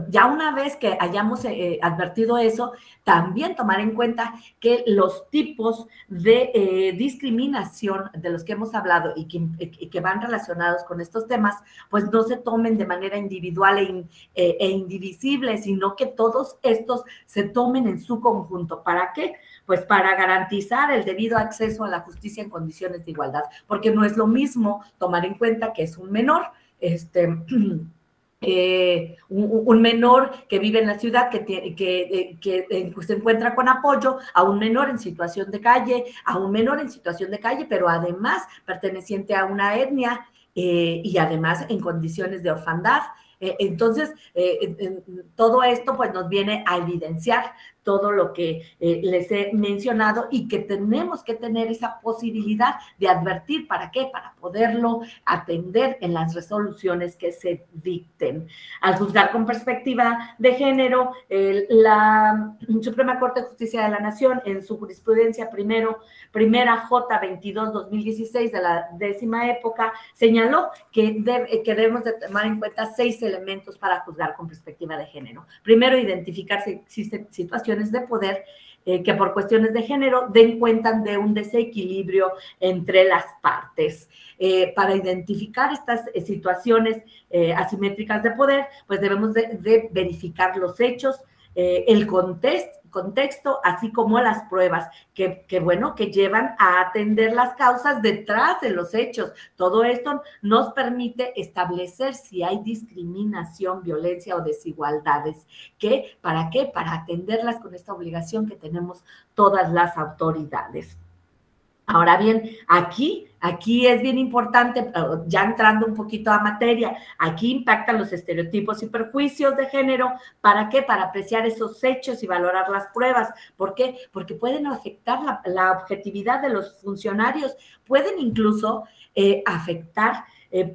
ya una vez que hayamos advertido eso, también tomar en cuenta que los tipos de discriminación de los que hemos hablado y que van relacionados con estos temas, pues no se tomen de manera individual e indivisible, sino que todos estos se tomen en su conjunto. ¿Para qué? Pues para garantizar el debido acceso a la justicia en condiciones de igualdad, porque no es lo mismo tomar en cuenta que es un menor, un menor que vive en la ciudad que se encuentra con apoyo, a un menor en situación de calle, pero además perteneciente a una etnia y además en condiciones de orfandad. Entonces, todo esto pues nos viene a evidenciar todo lo que les he mencionado y que tenemos que tener esa posibilidad de advertir. ¿Para qué? Para poderlo atender en las resoluciones que se dicten. Al juzgar con perspectiva de género, la Suprema Corte de Justicia de la Nación, en su jurisprudencia primera J22-2016 de la 10ª época, señaló que debemos de tomar en cuenta 6 elementos para juzgar con perspectiva de género. Primero, identificar si existen situaciones de poder que por cuestiones de género den cuenta de un desequilibrio entre las partes. Para identificar estas situaciones asimétricas de poder, pues debemos de verificar los hechos, el contexto, así como las pruebas que llevan a atender las causas detrás de los hechos. Todo esto nos permite establecer si hay discriminación, violencia o desigualdades. ¿Para qué? Para atenderlas con esta obligación que tenemos todas las autoridades. Ahora bien, aquí es bien importante, ya entrando un poquito a materia, aquí impactan los estereotipos y prejuicios de género. ¿Para qué? Para apreciar esos hechos y valorar las pruebas. ¿Por qué? Porque pueden afectar la objetividad de los funcionarios, pueden incluso afectar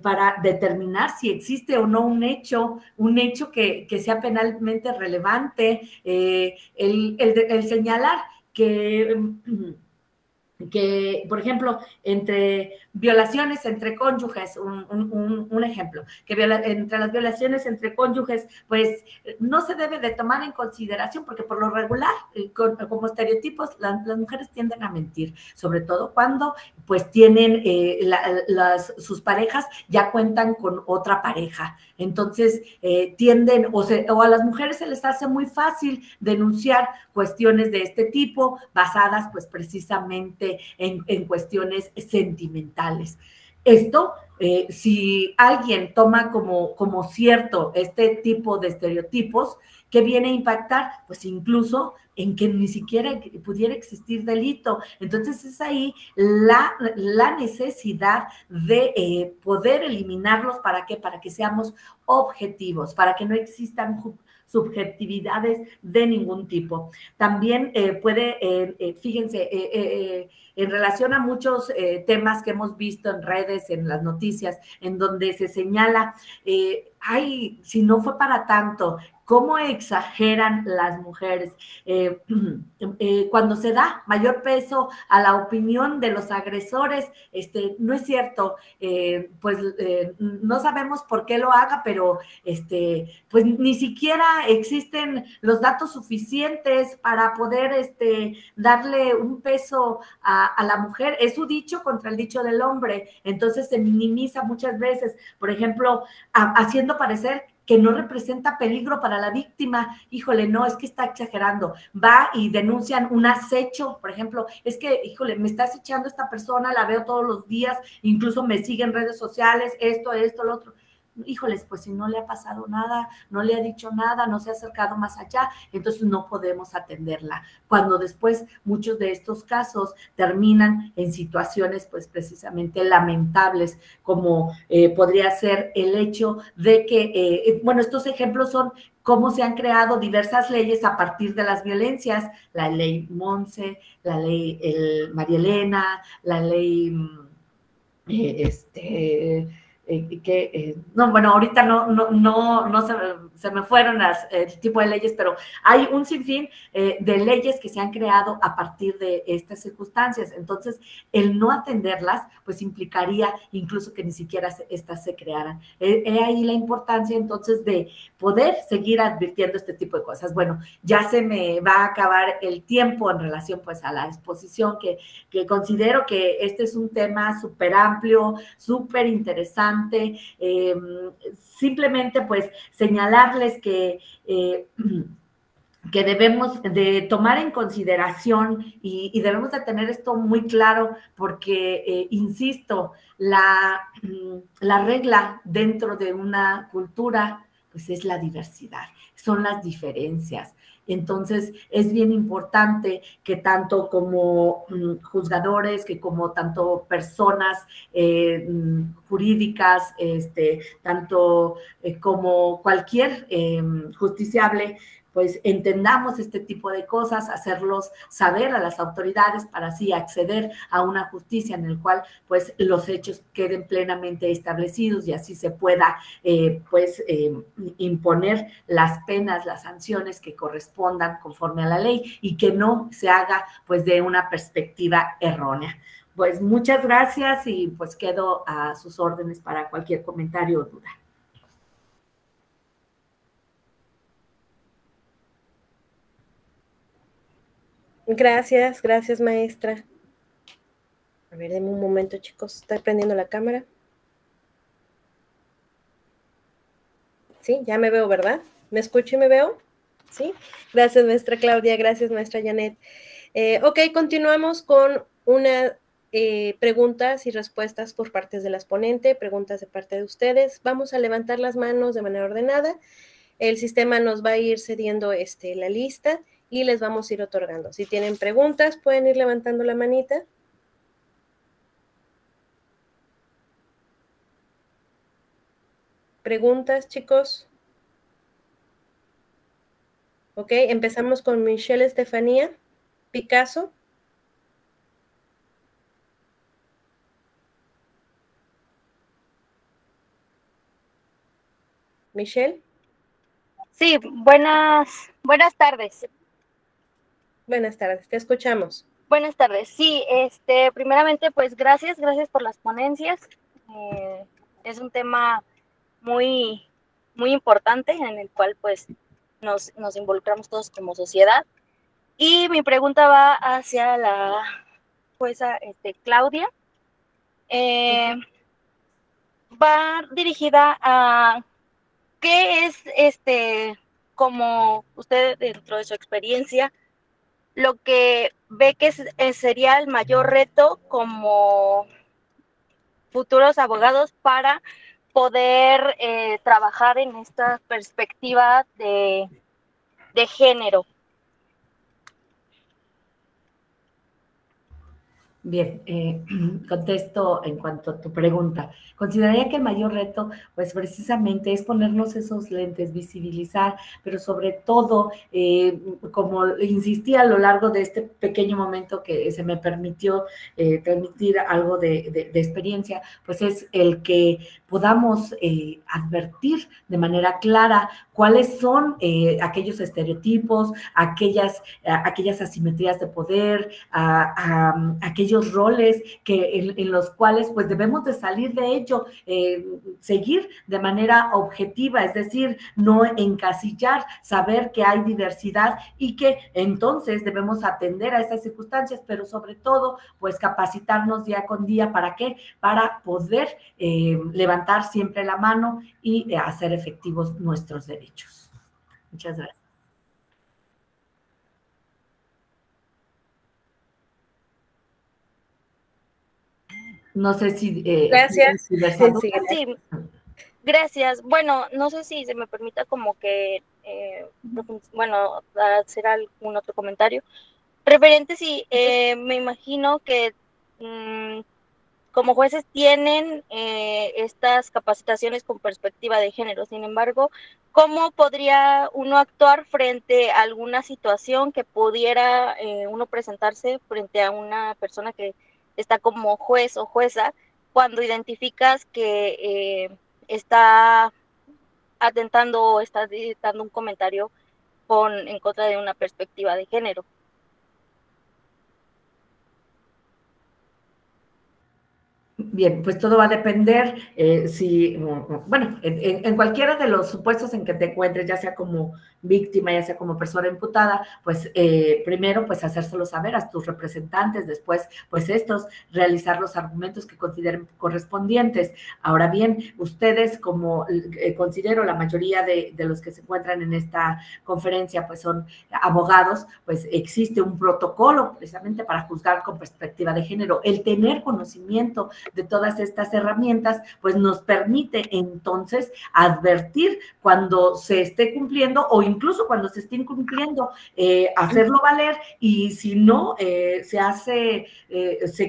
para determinar si existe o no un hecho que sea penalmente relevante, el señalar que, por ejemplo, entre violaciones entre cónyuges, un ejemplo, que entre las violaciones entre cónyuges, pues no se debe de tomar en consideración, porque por lo regular, como estereotipos, las mujeres tienden a mentir, sobre todo cuando pues tienen sus parejas ya cuentan con otra pareja. Entonces tienden, o a las mujeres se les hace muy fácil denunciar cuestiones de este tipo, basadas pues precisamente en cuestiones sentimentales. Esto, si alguien toma como cierto este tipo de estereotipos, ¿qué viene a impactar? Pues incluso en que ni siquiera pudiera existir delito. Entonces es ahí la necesidad de poder eliminarlos. ¿Para qué? Para que seamos objetivos, para que no existan subjetividades de ningún tipo. También fíjense, en relación a muchos temas que hemos visto en redes, en las noticias, en donde se señala, si no fue para tanto, cómo exageran las mujeres. Cuando se da mayor peso a la opinión de los agresores, no es cierto, no sabemos por qué lo haga, pero pues ni siquiera existen los datos suficientes para poder darle un peso a la mujer. Es su dicho contra el dicho del hombre, entonces se minimiza muchas veces, por ejemplo, haciendo parecer que no representa peligro para la víctima. Híjole, no, es que está exagerando. Va y denuncian un acecho, por ejemplo, es que, híjole, me está acechando esta persona, la veo todos los días, incluso me sigue en redes sociales, esto, lo otro. Híjoles, pues si no le ha pasado nada, no le ha dicho nada, no se ha acercado más allá, entonces no podemos atenderla. Cuando después muchos de estos casos terminan en situaciones pues precisamente lamentables, como podría ser el hecho de que, estos ejemplos son cómo se han creado diversas leyes a partir de las violencias, la ley Monse, la ley María Elena, la ley ahorita no se me fueron el tipo de leyes, pero hay un sinfín de leyes que se han creado a partir de estas circunstancias. Entonces, el no atenderlas, pues implicaría incluso que ni siquiera estas se crearan. Ahí la importancia, entonces, de poder seguir advirtiendo este tipo de cosas. Bueno, ya se me va a acabar el tiempo en relación, pues, a la exposición, que considero que este es un tema súper amplio, súper interesante. Simplemente pues señalarles que debemos de tomar en consideración y debemos de tener esto muy claro porque, insisto, la regla dentro de una cultura pues es la diversidad, son las diferencias. Entonces, es bien importante que tanto como juzgadores, que como tanto personas jurídicas, tanto como cualquier justiciable, pues entendamos este tipo de cosas, hacerlos saber a las autoridades para así acceder a una justicia en el cual pues los hechos queden plenamente establecidos y así se pueda imponer las penas, las sanciones que correspondan conforme a la ley y que no se haga pues de una perspectiva errónea. Pues muchas gracias y pues quedo a sus órdenes para cualquier comentario o duda. Gracias, gracias, maestra. A ver, denme un momento, chicos. Está prendiendo la cámara. Sí, ya me veo, ¿verdad? ¿Me escucho y me veo? Sí. Gracias, maestra Claudia. Gracias, maestra Janet. Ok, continuamos con una preguntas y respuestas por parte de las ponentes, preguntas de parte de ustedes. Vamos a levantar las manos de manera ordenada. El sistema nos va a ir cediendo la lista y les vamos a ir otorgando. Si tienen preguntas, pueden ir levantando la manita. ¿Preguntas, chicos? Ok, empezamos con Michelle Estefanía Picasso. Michelle. Sí, buenas tardes. Buenas tardes, te escuchamos. Buenas tardes. Sí, primeramente, pues gracias por las ponencias. Es un tema muy importante en el cual pues nos involucramos todos como sociedad. Y mi pregunta va hacia la jueza Claudia. Va dirigida a qué es como usted dentro de su experiencia lo que ve que sería el mayor reto como futuros abogados para poder trabajar en esta perspectiva de género. Bien, contesto en cuanto a tu pregunta. Consideraría que el mayor reto, pues precisamente es ponernos esos lentes, visibilizar, pero sobre todo, como insistí a lo largo de este pequeño momento que se me permitió transmitir algo de experiencia, pues es el que podamos advertir de manera clara cuáles son aquellos estereotipos, aquellas asimetrías de poder, aquellos roles en los cuales pues debemos de salir de ello, seguir de manera objetiva, es decir, no encasillar, saber que hay diversidad y que entonces debemos atender a esas circunstancias, pero sobre todo pues capacitarnos día con día. ¿Para qué? Para poder levantar siempre la mano y hacer efectivos nuestros derechos. Muchas gracias. No sé si... gracias. Sí, gracias. Bueno, no sé si se me permita como que, hacer algún otro comentario. Referente, sí, me imagino que como jueces tienen estas capacitaciones con perspectiva de género. Sin embargo, ¿cómo podría uno actuar frente a alguna situación que pudiera uno presentarse frente a una persona que está como juez o jueza cuando identificas que está atentando o está dando un comentario en contra de una perspectiva de género? Bien, pues todo va a depender en cualquiera de los supuestos en que te encuentres, ya sea como víctima, ya sea como persona imputada, pues primero pues hacérselo saber a tus representantes, después pues estos realizar los argumentos que consideren correspondientes. Ahora bien, ustedes como considero la mayoría de los que se encuentran en esta conferencia pues son abogados, pues existe un protocolo precisamente para juzgar con perspectiva de género. El tener conocimiento de todas estas herramientas, pues nos permite entonces advertir cuando se esté cumpliendo o incluso cuando se esté incumpliendo, hacerlo valer, y si no se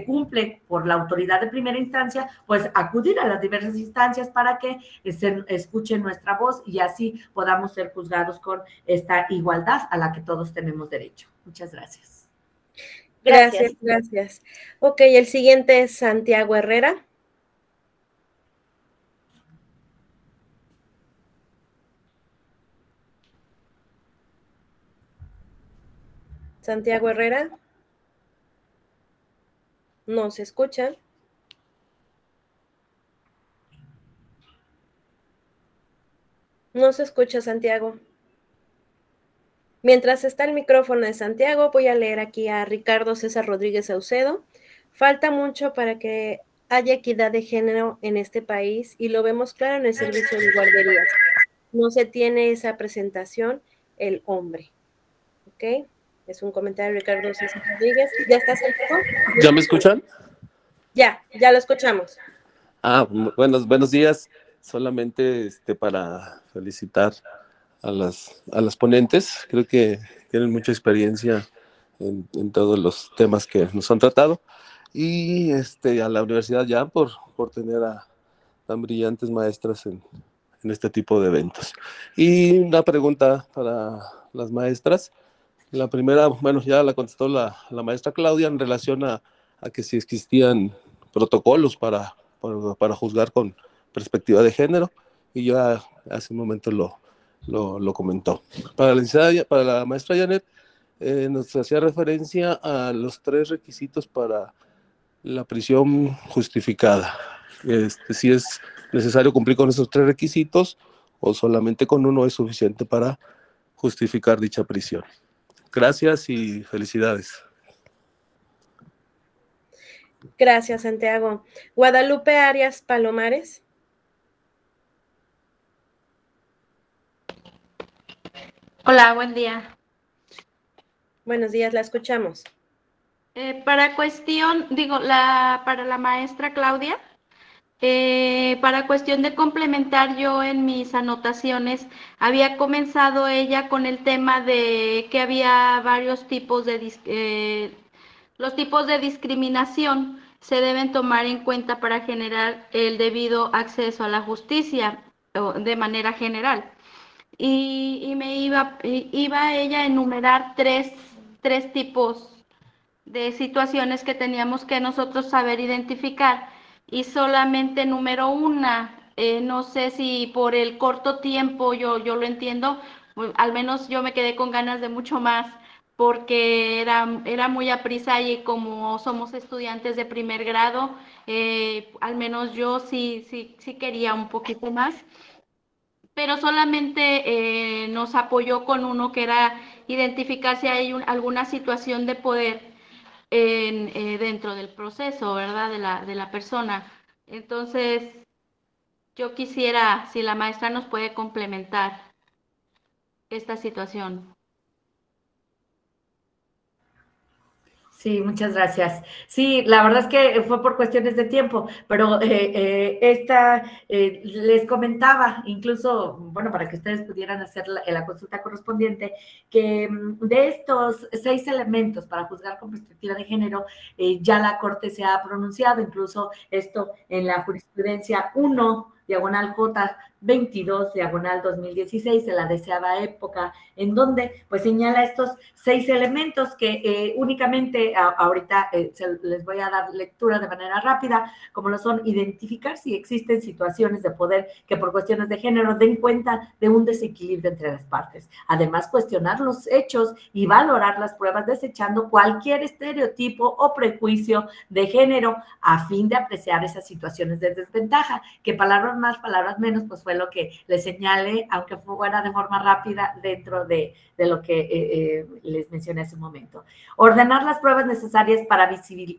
cumple por la autoridad de primera instancia, pues acudir a las diversas instancias para que se escuche nuestra voz y así podamos ser juzgados con esta igualdad a la que todos tenemos derecho. Muchas gracias. Gracias. Ok, el siguiente es Santiago Herrera. Santiago Herrera. No se escucha. No se escucha, Santiago. Mientras está el micrófono de Santiago, voy a leer aquí a Ricardo César Rodríguez Saucedo. Falta mucho para que haya equidad de género en este país y lo vemos claro en el servicio de guarderías. No se tiene esa presentación el hombre. ¿Ok? Es un comentario de Ricardo César Rodríguez. ¿Ya estás, Santiago? ¿Ya me escuchan? Ya lo escuchamos. Buenos días. Solamente para felicitar a las ponentes. Creo que tienen mucha experiencia en todos los temas que nos han tratado. Y a la Universidad Jan por tener a tan brillantes maestras en este tipo de eventos. Y una pregunta para las maestras. La primera, ya la contestó la maestra Claudia en relación a que si existían protocolos para juzgar con perspectiva de género, y ya hace un momento lo comentó. Para la maestra Janet, nos hacía referencia a los 3 requisitos para la prisión justificada. Si es necesario cumplir con esos 3 requisitos o solamente con uno es suficiente para justificar dicha prisión. Gracias y felicidades. Gracias, Santiago. Guadalupe Arias Palomares. Hola, buen día. Buenos días, la escuchamos. Para la maestra Claudia, para cuestión de complementar, yo en mis anotaciones había comenzado ella con el tema de que había varios tipos los tipos de discriminación se deben tomar en cuenta para generar el debido acceso a la justicia de manera general. Y me iba ella a enumerar tres tipos de situaciones que teníamos que nosotros saber identificar, y solamente número una, no sé si por el corto tiempo yo lo entiendo, al menos yo me quedé con ganas de mucho más, porque era muy aprisa, y como somos estudiantes de primer grado, al menos yo sí quería un poquito más, pero solamente nos apoyó con uno, que era identificar si hay alguna situación de poder dentro del proceso, ¿verdad? De la persona. Entonces, yo quisiera, si la maestra nos puede complementar esta situación. Sí, muchas gracias. Sí, la verdad es que fue por cuestiones de tiempo, pero les comentaba, incluso, para que ustedes pudieran hacer la consulta correspondiente, que de estos 6 elementos para juzgar con perspectiva de género, ya la Corte se ha pronunciado, incluso esto en la jurisprudencia 1/J22/2016 de la 10ª época, en donde pues señala estos 6 elementos que únicamente ahorita les voy a dar lectura de manera rápida, como lo son: identificar si existen situaciones de poder que por cuestiones de género den cuenta de un desequilibrio entre las partes. Además, cuestionar los hechos y valorar las pruebas desechando cualquier estereotipo o prejuicio de género a fin de apreciar esas situaciones de desventaja, que palabras más, palabras menos, pues fue lo que les señalé, aunque fuera de forma rápida dentro de lo que les mencioné hace un momento. Ordenar las pruebas necesarias para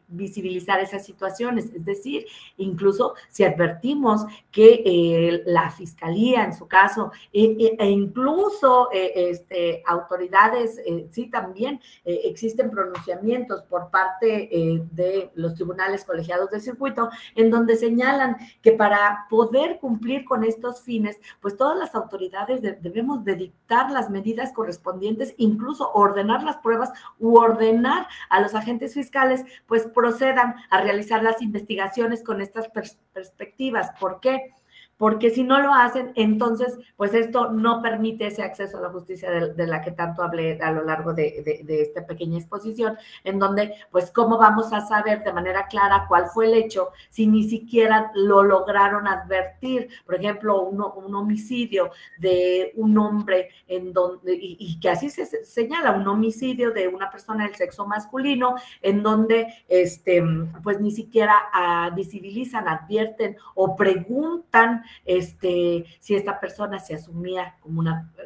visibilizar esas situaciones, es decir, incluso si advertimos que la Fiscalía, en su caso, e incluso autoridades, sí, también existen pronunciamientos por parte de los tribunales colegiados de circuito, en donde señalan que para poder cumplir con estos fines, pues todas las autoridades debemos de dictar las medidas correspondientes, incluso ordenar las pruebas u ordenar a los agentes fiscales, pues procedan a realizar las investigaciones con estas perspectivas. ¿Por qué? Porque si no lo hacen, entonces, pues esto no permite ese acceso a la justicia de la que tanto hablé a lo largo de esta pequeña exposición, en donde, pues, ¿cómo vamos a saber de manera clara cuál fue el hecho si ni siquiera lo lograron advertir? Por ejemplo, un homicidio de un hombre en donde, y que así se señala, un homicidio de una persona del sexo masculino, en donde, pues, ni siquiera visibilizan, advierten o preguntan si esta persona se asumía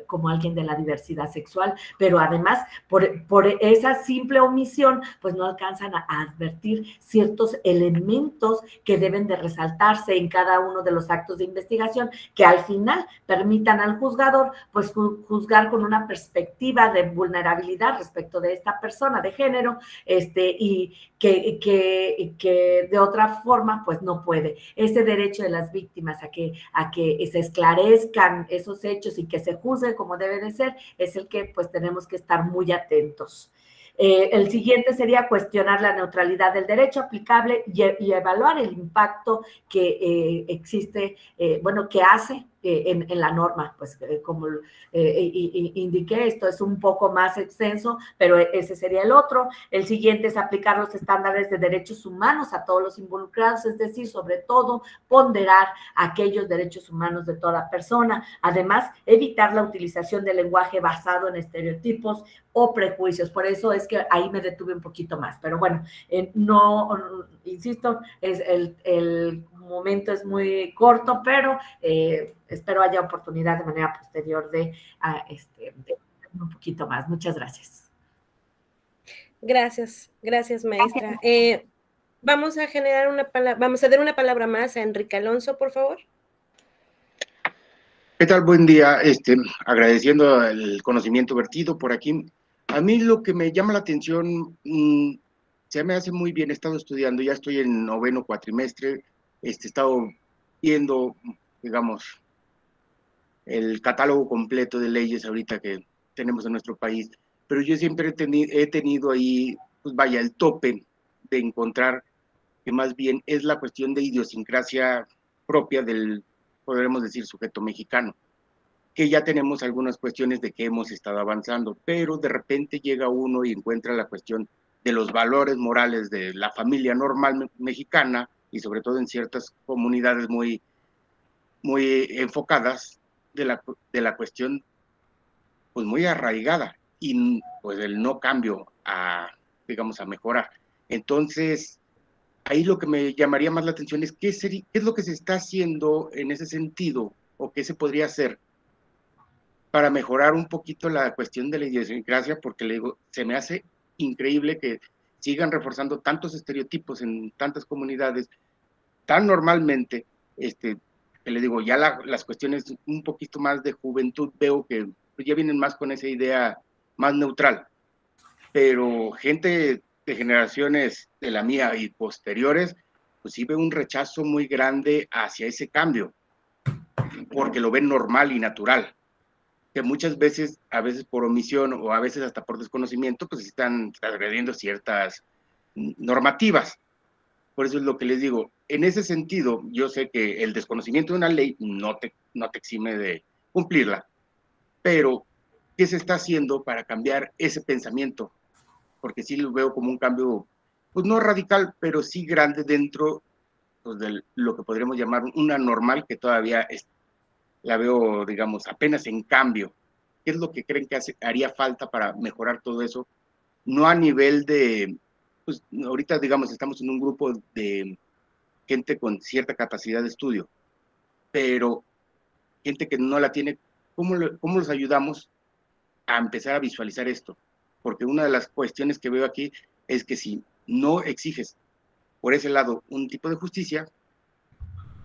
como alguien de la diversidad sexual, pero además por esa simple omisión, pues no alcanzan a advertir ciertos elementos que deben de resaltarse en cada uno de los actos de investigación, que al final permitan al juzgador, pues juzgar con una perspectiva de vulnerabilidad respecto de esta persona de género, y que de otra forma, pues no puede. Ese derecho de las víctimas a que se esclarezcan esos hechos y que se juzgue como debe de ser, es el que pues tenemos que estar muy atentos. El siguiente sería cuestionar la neutralidad del derecho aplicable y evaluar el impacto que existe, que hace en la norma. Pues como indiqué, esto es un poco más extenso, pero ese sería el otro. El siguiente es aplicar los estándares de derechos humanos a todos los involucrados, es decir, sobre todo ponderar aquellos derechos humanos de toda persona. Además, evitar la utilización del lenguaje basado en estereotipos o prejuicios. Por eso es que ahí me detuve un poquito más, pero bueno, no, insisto, es el momento es muy corto, pero espero haya oportunidad de manera posterior de un poquito más. Muchas gracias. Gracias, maestra. Vamos a generar vamos a dar una palabra más a Enrique Alonso, por favor. ¿Qué tal? Buen día. Agradeciendo el conocimiento vertido por aquí. A mí lo que me llama la atención, se me hace muy bien, he estado estudiando, ya estoy en 9º cuatrimestre, he estado viendo, digamos, el catálogo completo de leyes ahorita que tenemos en nuestro país, pero yo siempre he tenido ahí, pues vaya, el tope de encontrar que más bien es la cuestión de idiosincrasia propia del, podremos decir, sujeto mexicano, que ya tenemos algunas cuestiones de que hemos estado avanzando, pero de repente llega uno y encuentra la cuestión de los valores morales de la familia normal mexicana, y sobre todo en ciertas comunidades muy enfocadas, de la cuestión pues muy arraigada, y pues el no cambio digamos, a mejorar. Entonces, ahí lo que me llamaría más la atención es qué es lo que se está haciendo en ese sentido, o qué se podría hacer para mejorar un poquito la cuestión de la idiosincrasia, porque le digo, se me hace increíble que sigan reforzando tantos estereotipos en tantas comunidades, tan normalmente, que le digo, ya las cuestiones un poquito más de juventud, veo que ya vienen más con esa idea más neutral, pero gente de generaciones de la mía y posteriores, pues sí veo un rechazo muy grande hacia ese cambio, porque lo ven normal y natural, que muchas veces, a veces por omisión o a veces hasta por desconocimiento, pues están agrediendo ciertas normativas. Por eso es lo que les digo, en ese sentido, yo sé que el desconocimiento de una ley no te exime de cumplirla, pero ¿qué se está haciendo para cambiar ese pensamiento? Porque sí lo veo como un cambio, pues no radical, pero sí grande dentro, pues, de lo que podríamos llamar una normal, que todavía la veo, digamos, apenas en cambio. ¿Qué es lo que creen que haría falta para mejorar todo eso? No a nivel de, pues ahorita, digamos, estamos en un grupo de gente con cierta capacidad de estudio, pero gente que no la tiene, ¿cómo los ayudamos a empezar a visualizar esto? Porque una de las cuestiones que veo aquí es que si no exiges por ese lado un tipo de justicia,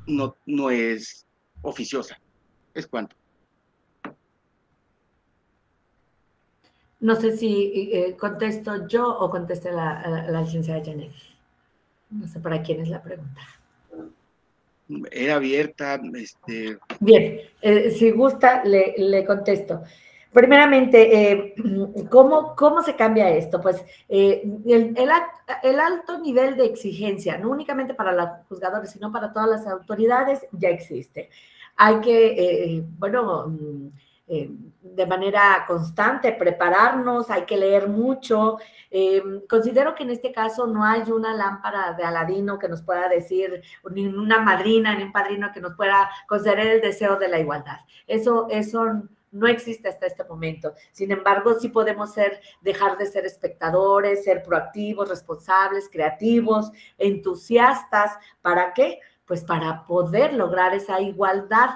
no es oficiosa. ¿Es cuánto? No sé si contesto yo o conteste la licenciada Janet. No sé para quién es la pregunta. era abierta. Bien, si gusta, le contesto. Primeramente, ¿cómo se cambia esto? Pues el alto nivel de exigencia, no únicamente para los juzgadores, sino para todas las autoridades, ya existe. Hay que, de manera constante prepararnos, hay que leer mucho. Considero que en este caso no hay una lámpara de Aladino que nos pueda decir, ni una madrina, ni un padrino que nos pueda conceder el deseo de la igualdad. Eso no existe hasta este momento. Sin embargo, sí podemos dejar de ser espectadores, ser proactivos, responsables, creativos, entusiastas. ¿Para qué? Pues para poder lograr esa igualdad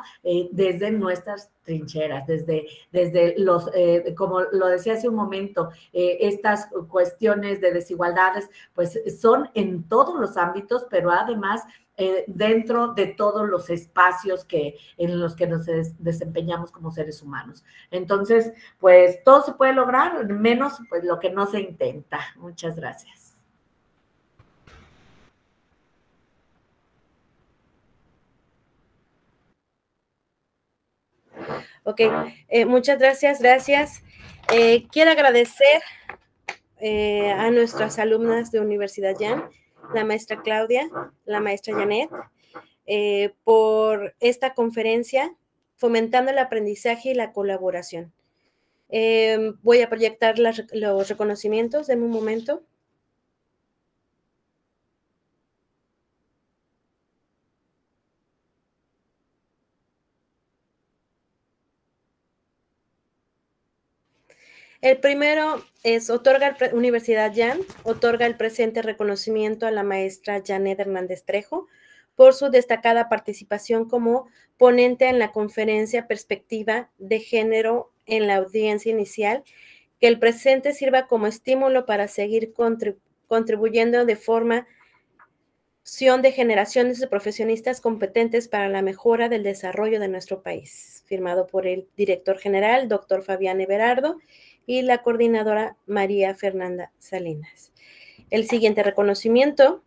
desde nuestras trincheras, desde los, como lo decía hace un momento, estas cuestiones de desigualdades, pues son en todos los ámbitos, pero además dentro de todos los espacios en los que nos desempeñamos como seres humanos. Entonces, pues todo se puede lograr, menos pues lo que no se intenta. Muchas gracias. Ok, muchas gracias. Quiero agradecer a nuestras alumnas de Universidad Jan, la maestra Claudia, la maestra Janet, por esta conferencia, fomentando el aprendizaje y la colaboración. Voy a proyectar los reconocimientos, denme un momento. El primero es, Universidad Jan, otorga el presente reconocimiento a la maestra Janet Hernández Trejo por su destacada participación como ponente en la conferencia Perspectiva de Género en la audiencia inicial, que el presente sirva como estímulo para seguir contribuyendo de formación de generaciones de profesionistas competentes para la mejora del desarrollo de nuestro país. Firmado por el director general, doctor Fabián Everardo, y la coordinadora María Fernanda Salinas. El siguiente reconocimiento.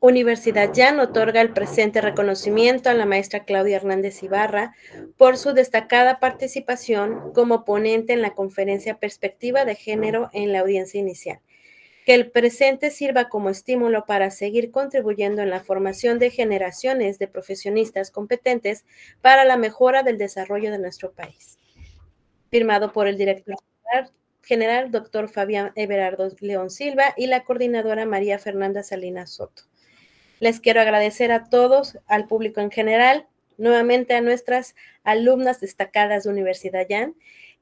Universidad Jan otorga el presente reconocimiento a la maestra Claudia Hernández Ibarra por su destacada participación como ponente en la conferencia Perspectiva de Género en la audiencia inicial. Que el presente sirva como estímulo para seguir contribuyendo en la formación de generaciones de profesionistas competentes para la mejora del desarrollo de nuestro país. Firmado por el director general, doctor Fabián Everardo León Silva, y la coordinadora María Fernanda Salinas Soto. Les quiero agradecer a todos, al público en general, nuevamente a nuestras alumnas destacadas de Universidad Jan,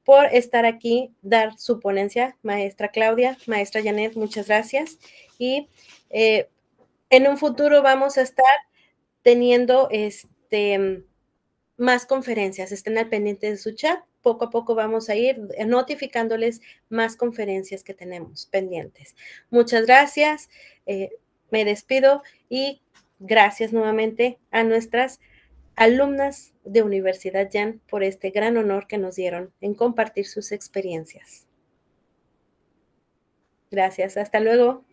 por estar aquí, dar su ponencia, maestra Claudia, maestra Janet, muchas gracias. Y en un futuro vamos a estar teniendo más conferencias, estén al pendiente de su chat, poco a poco vamos a ir notificándoles más conferencias que tenemos pendientes. Muchas gracias, me despido y gracias nuevamente a nuestras alumnas de Universidad Jan por este gran honor que nos dieron en compartir sus experiencias. Gracias, hasta luego.